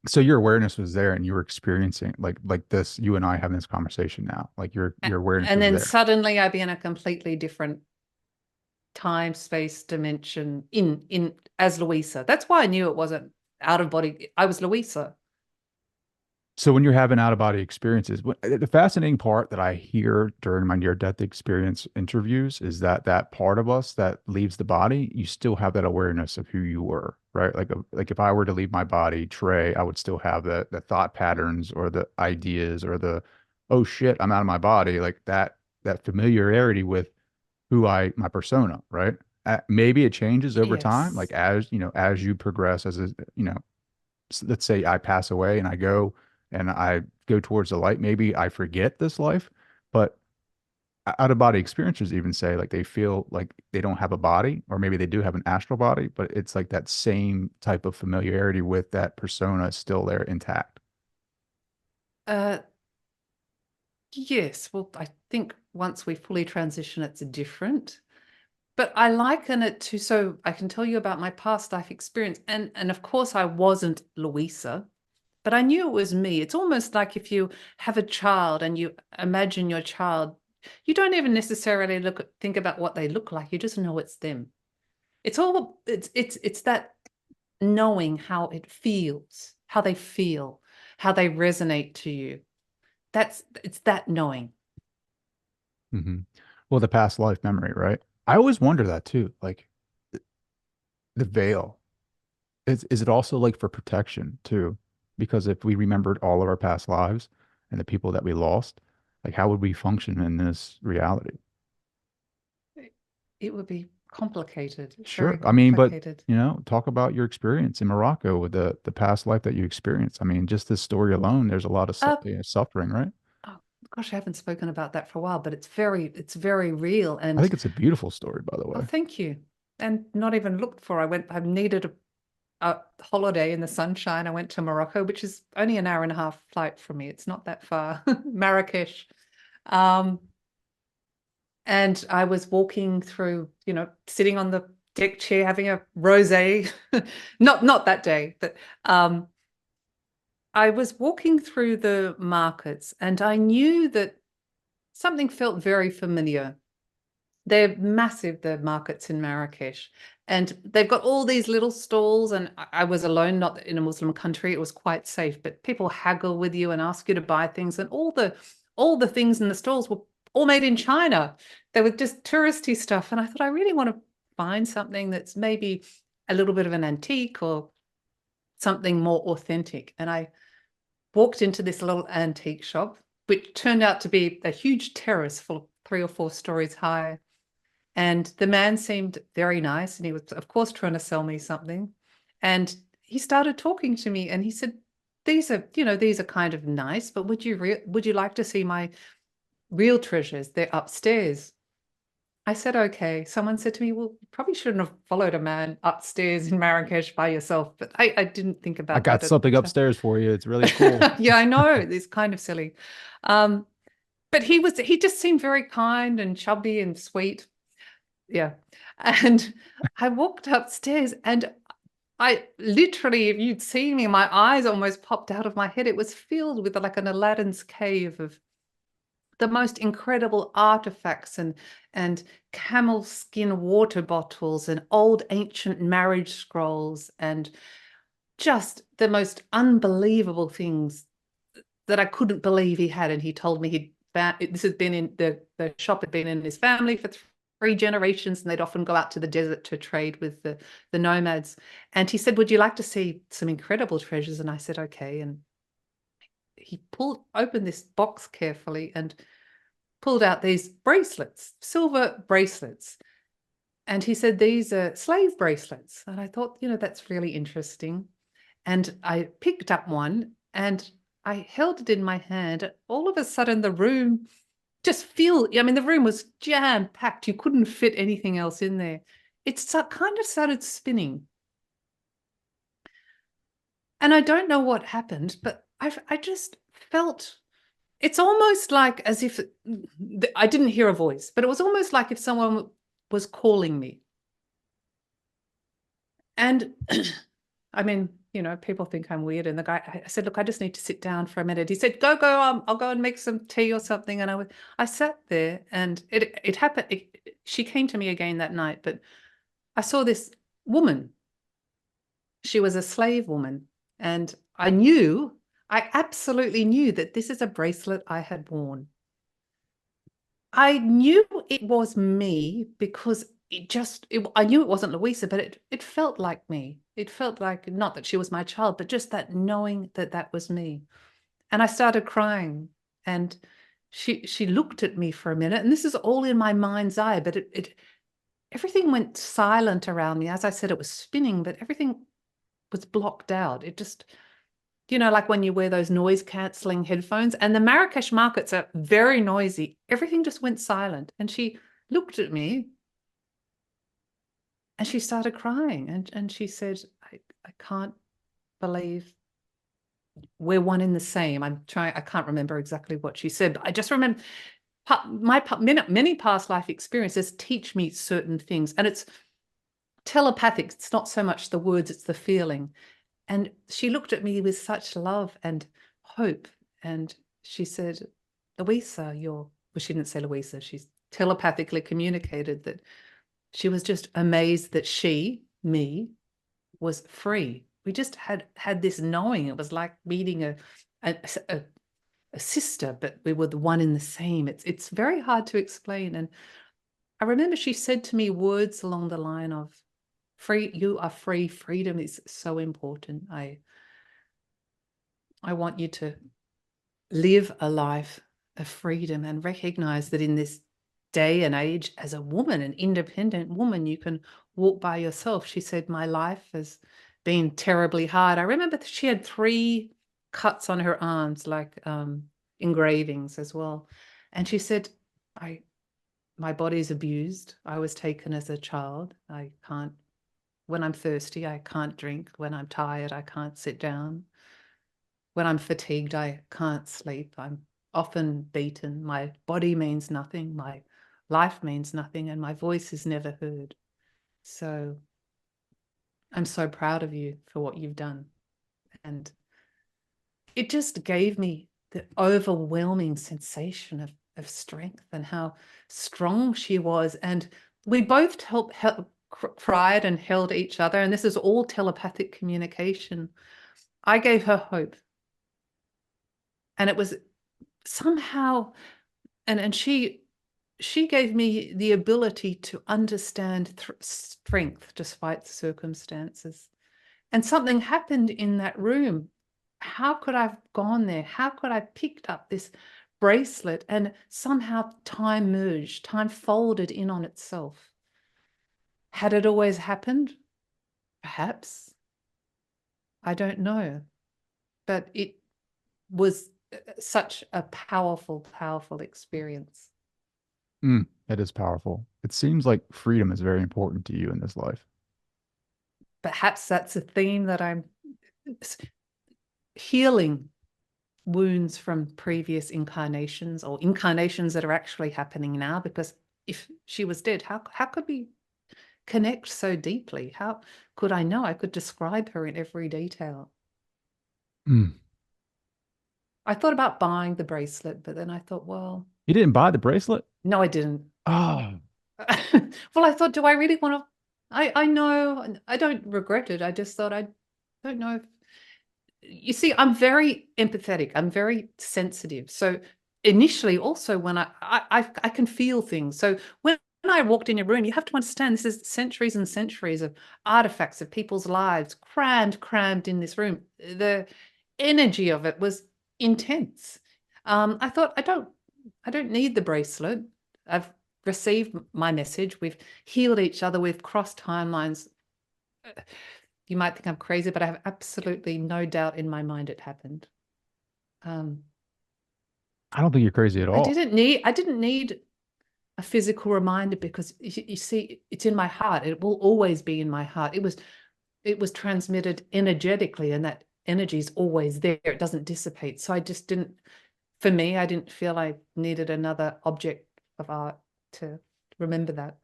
So your awareness was there and you were experiencing like this, you and I having this conversation now. Like your awareness And was then there. suddenly I'd be in a completely different time, space, dimension in as Luisa. That's why I knew it wasn't out of body. I was Luisa. So when you're having out of body experiences, the fascinating part that I hear during my near death experience interviews is that that part of us that leaves the body, you still have that awareness of who you were, right? Like if I were to leave my body, Trey, I would still have the thought patterns or the ideas or the oh shit, I'm out of my body, like that familiarity with who my persona, right? Maybe it changes over time, like Yes. as as you progress as a let's say I pass away and I go towards the light, maybe I forget this life, but out of body experiencers even say like they feel like they don't have a body, or maybe they do have an astral body, but it's like that same type of familiarity with that persona is still there intact. Uh, yes. Well, I think once we fully transition, it's different. But I liken it to, so I can tell you about my past life experience. And of course I wasn't Louisa, but I knew it was me. It's almost like if you have a child and you imagine your child, you don't even necessarily think about what they look like. You just know it's them. It's that knowing how it feels, how they feel, how they resonate to you. It's that knowing. Hmm. Well, the past life memory, right? I always wonder that too. Like the veil, is it also like for protection too? Because if we remembered all of our past lives and the people that we lost, like how would we function in this reality? It would be complicated, very Sure. I mean, but complicated. talk about your experience in Morocco with the past life that you experienced. I mean, just this story alone, there's a lot of Uh, suffering, right? oh, gosh, I haven't spoken about that for a while, but it's very real. I And think it's a beautiful story, by the oh, way. thank you. And not even looked for. I've needed a holiday in the sunshine. I went to Morocco, which is only an hour and a half flight from me. It's not that far. Marrakesh. Um, and I was walking through, sitting on the deck chair having a rosé. Not that day, but I was walking through the markets and I knew that something felt very familiar. They're massive, the markets in Marrakesh. And they've got all these little stalls. And I was alone, not in a Muslim country. It was quite safe. But people haggle with you and ask you to buy things. And all the things in the stalls were all made in China. They were just touristy stuff. And I thought, I really want to find something that's maybe a little bit of an antique or something more authentic. And I walked into this little antique shop, which turned out to be a huge terrace full of 3 or 4 stories high. And the man seemed very nice. And he was, of course, trying to sell me something. And he started talking to me and he said, these are kind of nice, but would you like to see my real treasures? They're upstairs. I said, okay. Someone said to me, well, you probably shouldn't have followed a man upstairs in Marrakesh by yourself. But I didn't think I about got that at the something time. upstairs for you. It's really cool. Yeah, I know. It's kind of silly. Um, but he just seemed very kind and chubby and sweet. Yeah. And I walked upstairs and I literally, if you'd seen me, my eyes almost popped out of my head. It was filled with like an Aladdin's cave of the most incredible artifacts and camel skin water bottles and old ancient marriage scrolls and just the most unbelievable things that I couldn't believe he had. And he told me he'd found this had been in the shop had been in his family for 3 generations, and they'd often go out to the desert to trade with the nomads. And he said, would you like to see some incredible treasures? And I said, okay. And he opened this box carefully and pulled out these bracelets, silver bracelets. And he said, these are slave bracelets. And I thought, that's really interesting. And I picked up one and I held it in my hand. All of a sudden, the room the room was jam-packed. You couldn't fit anything else in there. It kind of started spinning. And I don't know what happened, but I just felt, it's almost like as if I didn't hear a voice, but it was almost like if someone was calling me. And I mean, people think I'm weird. And the guy, I said, look, I just need to sit down for a minute. He said, go, I'll go and make some tea or something. And I sat there and it happened. She came to me again that night, but I saw this woman. She was a slave woman. And I absolutely knew that this is a bracelet I had worn. I knew it was me because I knew it wasn't Luisa, but it felt like me. It felt like, not that she was my child, but just that knowing that that was me. And I started crying and she looked at me for a minute, and this is all in my mind's eye, but everything went silent around me. As I said, it was spinning, but everything was blocked out. It just, like when you wear those noise cancelling headphones, and the Marrakesh markets are very noisy. Everything just went silent. And she looked at me and she started crying. And she said, I can't believe we're one in the same. I can't remember exactly what she said, but I just remember many past life experiences teach me certain things. And it's telepathic. It's not so much the words, it's the feeling. And she looked at me with such love and hope. And she said, Luisa, well, she didn't say Luisa, she's telepathically communicated that she was just amazed that me, was free. We just had this knowing. It was like meeting a sister, but we were the one in the same. It's very hard to explain. And I remember she said to me words along the line of, free, you are free. Freedom is so important. I want you to live a life of freedom and recognize that in this day and age, as a woman, an independent woman, you can walk by yourself. She said, my life has been terribly hard. I remember that she had 3 cuts on her arms, like engravings as well. And she said, my body's abused. I was taken as a child. When I'm thirsty, I can't drink. When I'm tired, I can't sit down. When I'm fatigued, I can't sleep. I'm often beaten. My body means nothing. My life means nothing. And my voice is never heard. So I'm so proud of you for what you've done. And it just gave me the overwhelming sensation of strength and how strong she was. And we both cried and held each other. And this is all telepathic communication. I gave her hope. And it was somehow, and she gave me the ability to understand strength despite the circumstances. And something happened in that room. How could I have gone there? How could I have picked up this bracelet and somehow time merged, time folded in on itself? Had it always happened? Perhaps. I don't know. But it was such a powerful, powerful experience. It is powerful. It seems like freedom is very important to you in this life. Perhaps that's a theme that I'm healing wounds from previous incarnations or incarnations that are actually happening now. Because if she was dead, how could we connect so deeply? How could I know? I could describe her in every detail. Mm. I thought about buying the bracelet, but then I thought, well, You didn't buy the bracelet? no, I didn't. Oh, Well, I thought, do I really want to? I know I don't regret it. I just thought I don't know if you see, I'm very empathetic. I'm very sensitive. So initially, also when I can feel things. So when I walked in your room, you have to understand this is centuries and centuries of artifacts of people's lives crammed in this room. The energy of it was intense. I thought I don't need the bracelet. I've received my message. We've healed each other. We've crossed timelines. You might think I'm crazy, but I have absolutely no doubt in my mind it happened. Um, I don't think you're crazy at all. I didn't need a physical reminder because you see, it's in my heart. It will always be in my heart. It was transmitted energetically, and that energy is always there. It doesn't dissipate. So I just didn't, for me, I didn't feel I needed another object of art to remember that.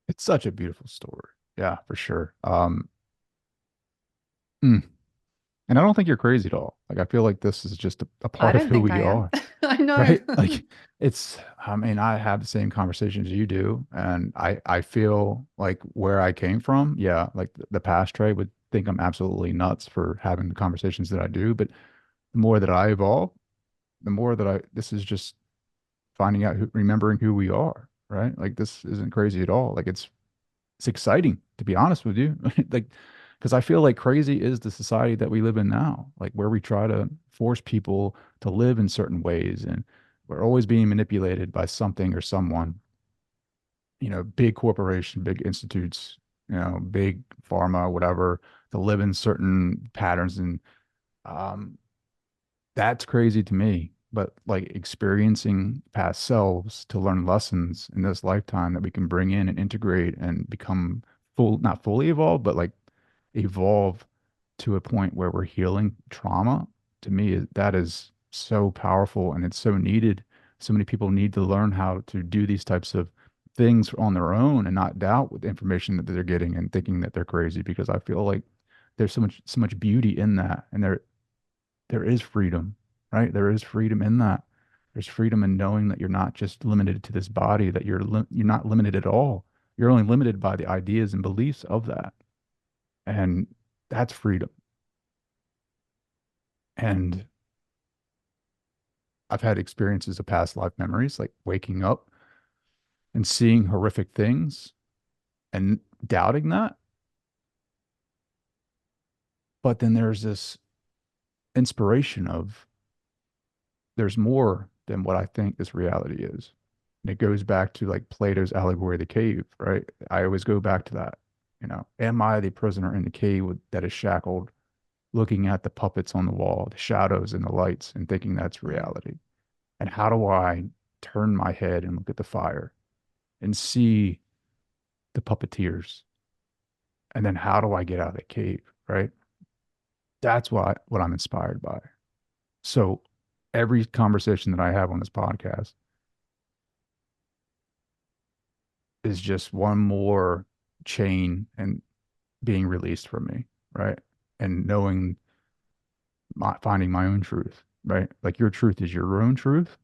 It's such a beautiful story. Yeah, for sure. Mm. And I don't think you're crazy at all. Like I feel like this is just a I part of don't who think I we am. are, I know. right? Like it's, I mean, I have the same conversations you do, and I feel like where I came from, yeah, like the past Trey would think I'm absolutely nuts for having the conversations that I do, but the more that I evolve, the more that this is just finding out remembering who we are, right? Like this isn't crazy at all. Like it's exciting to be honest with you. Like, because I feel like crazy is the society that we live in now, like where we try to force people to live in certain ways, and we're always being manipulated by something or someone, big corporation, big institutes, big pharma, whatever, to live in certain patterns. And um, that's crazy to me. But like experiencing past selves to learn lessons in this lifetime that we can bring in and integrate and become not fully evolved, but like evolve to a point where we're healing trauma, to me, that is so powerful and it's so needed. So many people need to learn how to do these types of things on their own and not doubt with the information that they're getting and thinking that they're crazy, because I feel like there's so much beauty in that. And there is freedom, right? There is freedom in that. There's freedom in knowing that you're not just limited to this body, that you're not limited at all. You're only limited by the ideas and beliefs of that. And that's freedom. And I've had experiences of past life memories, like waking up and seeing horrific things and doubting that. But then there's this inspiration of there's more than what I think this reality is. And it goes back to like Plato's allegory of the cave, right? I always go back to that. Am I the prisoner in the cave that is shackled, looking at the puppets on the wall, the shadows and the lights, and thinking that's reality? And how do I turn my head and look at the fire and see the puppeteers? And then how do I get out of the cave, right? That's what I'm inspired by. So every conversation that I have on this podcast is just one more chain and being released from me, right? And knowing finding my own truth, right? Like your truth is your own truth.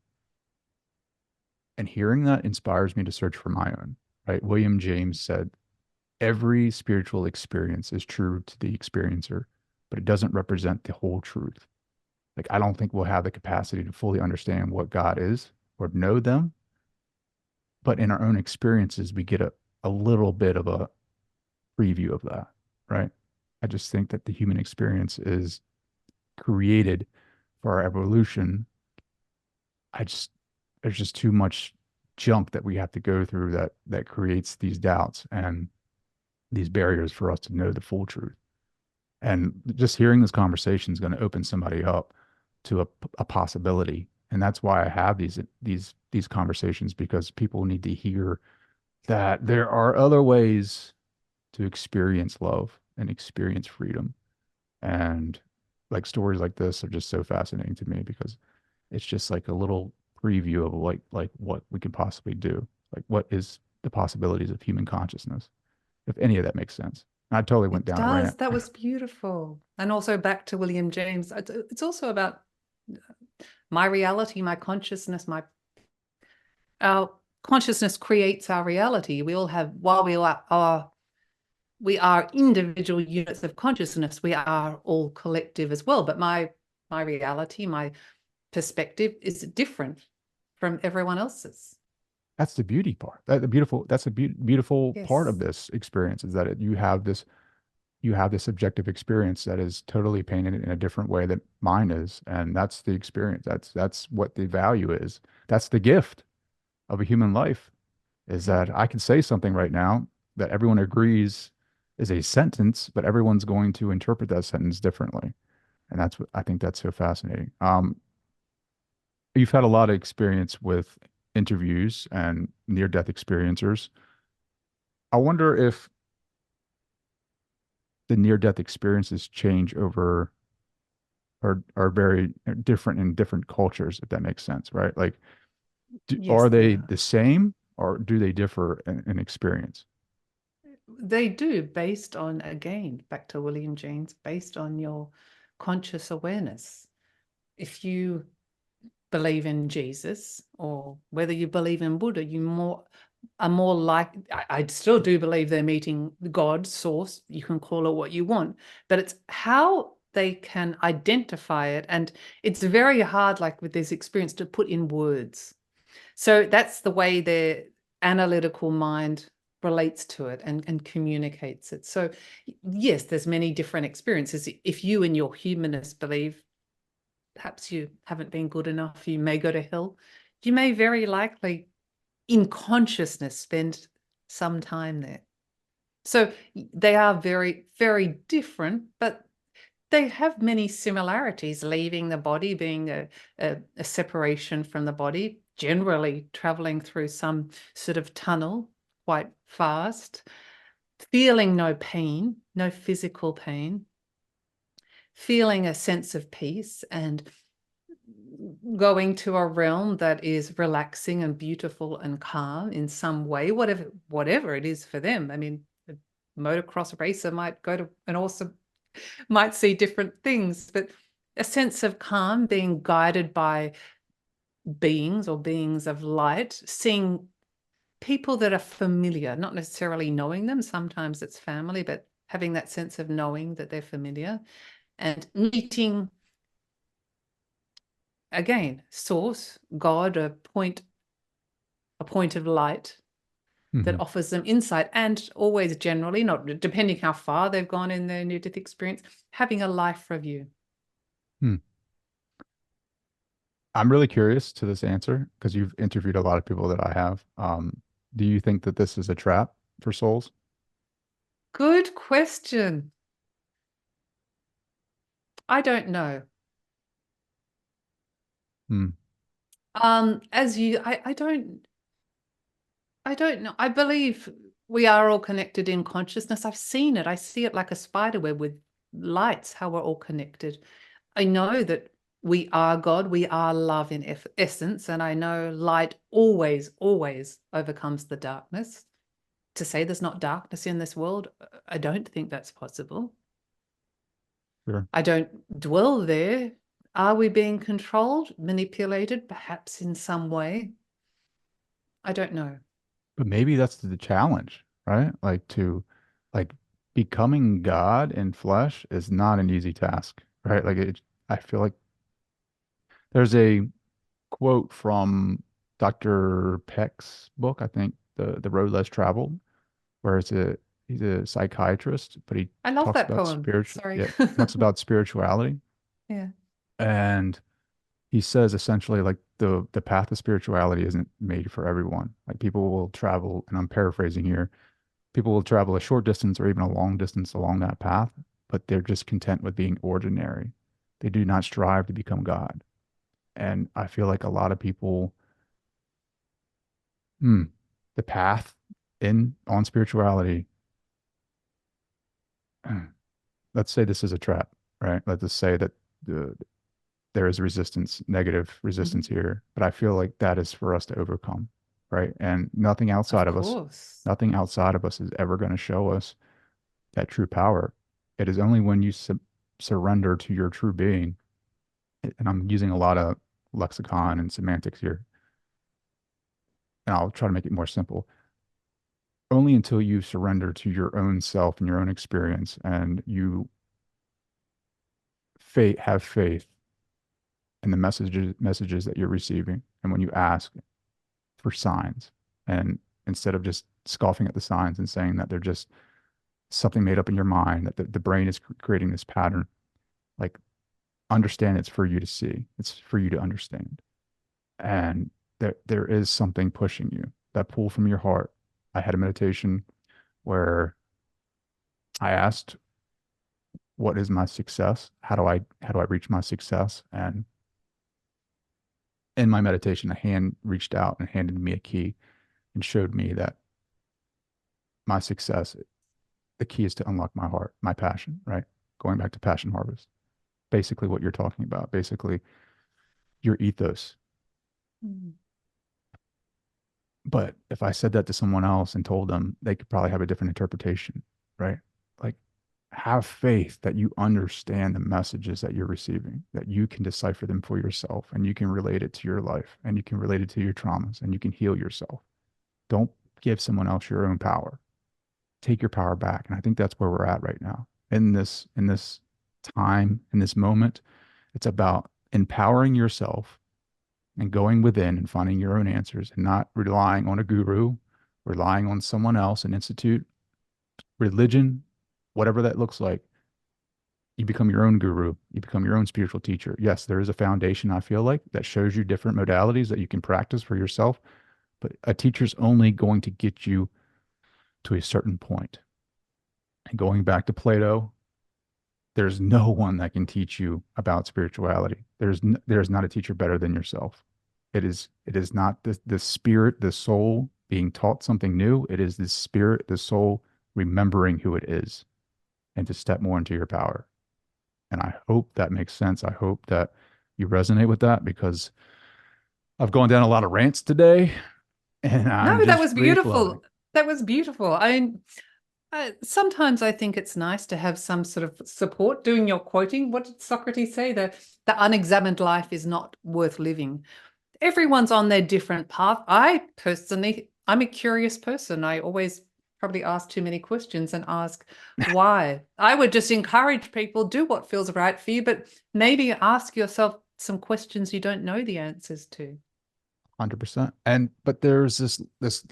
And hearing that inspires me to search for my own, right? William James said, every spiritual experience is true to the experiencer, but it doesn't represent the whole truth. Like, I don't think we'll have the capacity to fully understand what God is or know them, but in our own experiences, we get a little bit of a preview of that, right? I just think that the human experience is created for our evolution. I just there's just too much junk that we have to go through that creates these doubts and these barriers for us to know the full truth. And just hearing this conversation is going to open somebody up to a possibility. And that's why I have these conversations, because people need to hear that there are other ways to experience love and experience freedom. And like stories like this are just so fascinating to me, because it's just like a little preview of like what we can possibly do. Like what is the possibilities of human consciousness, if any of that makes sense. I totally went It down a does. rant. That was beautiful. And also back to William James, it's also about my reality, my consciousness, our consciousness creates our reality. We all have, while we are individual units of consciousness, we are all collective as well. But my reality, my perspective is different from everyone else's. That's the beauty part. That's a beautiful part of Yes. this experience, is that you have this subjective experience that is totally painted in a different way that mine is, and that's the experience. That's what the value is. That's the gift of a human life, is that I can say something right now that everyone agrees is a sentence, but everyone's going to interpret that sentence differently. And that's what I think that's so fascinating. You've had a lot of experience with interviews and near-death experiencers. I wonder if the near-death experiences change over or are very different in different cultures, if that makes sense, right? Like, Yes, are they they are. the same or do they differ in experience? They do, based on, again, back to William James, based on your conscious awareness. If you believe in Jesus, or whether you believe in Buddha, you are more like, I still do believe they're meeting God, source, you can call it what you want, but it's how they can identify it. And it's very hard, like with this experience, to put in words. So that's the way their analytical mind relates to it and communicates it. So yes, there's many different experiences. If you and your humanist believe perhaps you haven't been good enough, you may go to hell, you may very likely in consciousness spend some time there. So they are very, very different, but they have many similarities. Leaving the body, being a separation from the body, generally traveling through some sort of tunnel quite fast, feeling no pain, no physical pain, feeling a sense of peace, and going to a realm that is relaxing and beautiful and calm in some way, whatever it is for them. I mean, a motocross racer might go to an awesome, might see different things, but a sense of calm, being guided by beings or beings of light, seeing people that are familiar, not necessarily knowing them. Sometimes it's family, but having that sense of knowing that they're familiar, and meeting, again, source, God, a point of light that Hmm. offers them insight, and always, generally, not depending how far they've gone in their near-death experience, having a life review. Hmm. I'm really curious to this answer because you've interviewed a lot of people that I have. Do you think that this is a trap for souls? Good question. I don't know. Hmm. As you, I don't know. I believe we are all connected in consciousness. I've seen it. I see it like a spider web with lights, how we're all connected. I know that we are God, we are love in essence, and I know light always, always overcomes the darkness. To say there's not darkness in this world, I don't think that's possible. Sure. I don't dwell there. Are we being controlled, manipulated, perhaps in some way? I don't know. But maybe that's the challenge, right? Like becoming God in flesh is not an easy task, right? I feel like there's a quote from Dr. Peck's book, I think, the Road Less Traveled, where he's a psychiatrist, but he I love talks that about poem. Sorry. yeah, talks about spirituality. Yeah. And he says essentially like the path of spirituality isn't made for everyone. Like people will travel, and I'm paraphrasing here, people will travel a short distance or even a long distance along that path, but they're just content with being ordinary. They do not strive to become God. And I feel like a lot of people, hmm, the path in on spirituality, let's say this is a trap, right? Let's just say that the, there is resistance, negative resistance Mhm. here, but I feel like that is for us to overcome, right? And Of course. nothing outside of us is ever going to show us that true power. It is only when you surrender to your true being, and I'm using a lot of lexicon and semantics here, and I'll try to make it more simple. Only until you surrender to your own self and your own experience, and you have faith in the messages that you're receiving, and when you ask for signs, and instead of just scoffing at the signs and saying that they're just something made up in your mind, that the brain is creating this pattern, like understand it's for you to see, it's for you to understand, and there is something pushing you, that pull from your heart. I had a meditation where I asked, what is my success? How do I reach my success? And in my meditation, a hand reached out and handed me a key and showed me that my success, the key is to unlock my heart, my passion, right? Going back to passion harvest. Basically what you're talking about, basically your ethos. Mm. But if I said that to someone else and told them, they could probably have a different interpretation, right? Like have faith that you understand the messages that you're receiving, that you can decipher them for yourself and you can relate it to your life and you can relate it to your traumas and you can heal yourself. Don't give someone else your own power. Take your power back. And I think that's where we're at right now. In this time, in this moment, it's about empowering yourself and going within and finding your own answers and not relying on a guru, relying on someone else, an institute, religion, whatever that looks like. You become your own guru. You become your own spiritual teacher. Yes, there is a foundation, I feel like, that shows you different modalities that you can practice for yourself, but a teacher's only going to get you to a certain point. And going back to Plato, there's no one that can teach you about spirituality. There's not a teacher better than yourself. It is not the spirit, the soul being taught something new. It is the spirit, the soul remembering who it is and to step more into your power. And I hope that makes sense. I hope that you resonate with that because I've gone down a lot of rants today and I'm No, that just was free flowing. beautiful. That was beautiful. Sometimes I think it's nice to have some sort of support doing your quoting. What did Socrates say? The unexamined life is not worth living. Everyone's on their different path. I personally, I'm a curious person. I always probably ask too many questions and ask why. I would just encourage people, do what feels right for you, but maybe ask yourself some questions you don't know the answers to. 100%. And but there's this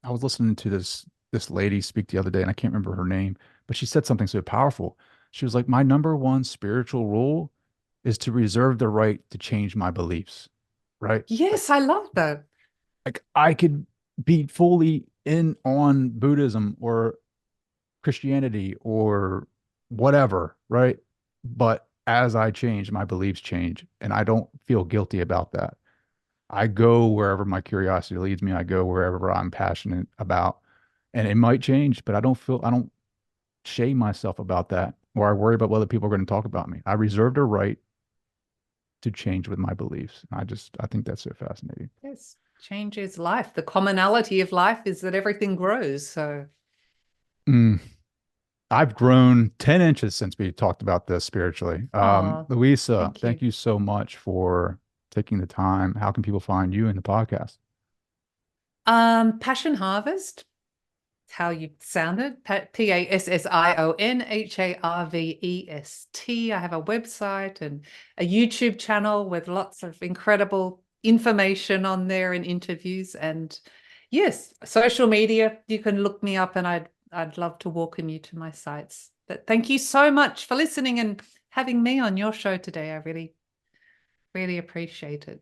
I was listening to this lady speak the other day and I can't remember her name, but she said something so powerful. She was like, "My number one spiritual rule is to reserve the right to change my beliefs." Right? Yes, I love that. Like I could be fully in on Buddhism or Christianity or whatever, right? But as I change, my beliefs change, and I don't feel guilty about that. I go wherever my curiosity leads me. I go wherever I'm passionate about. And it might change, but I don't shame myself about that or I worry about what other people are going to talk about me. I reserved a right to change with my beliefs. I think that's so fascinating. Yes, change is life. The commonality of life is that everything grows. So Mm. I've grown 10 inches since we talked about this spiritually. Oh, Luisa, thank thank you. you so much for taking the time. How can people find you in the podcast? Passion Harvest, how you sounded, PASSIONHARVEST. I have a website and a YouTube channel with lots of incredible information on there and interviews. And yes, social media, you can look me up and I'd love to welcome you to my sites. But thank you so much for listening and having me on your show today. I really, really appreciate it.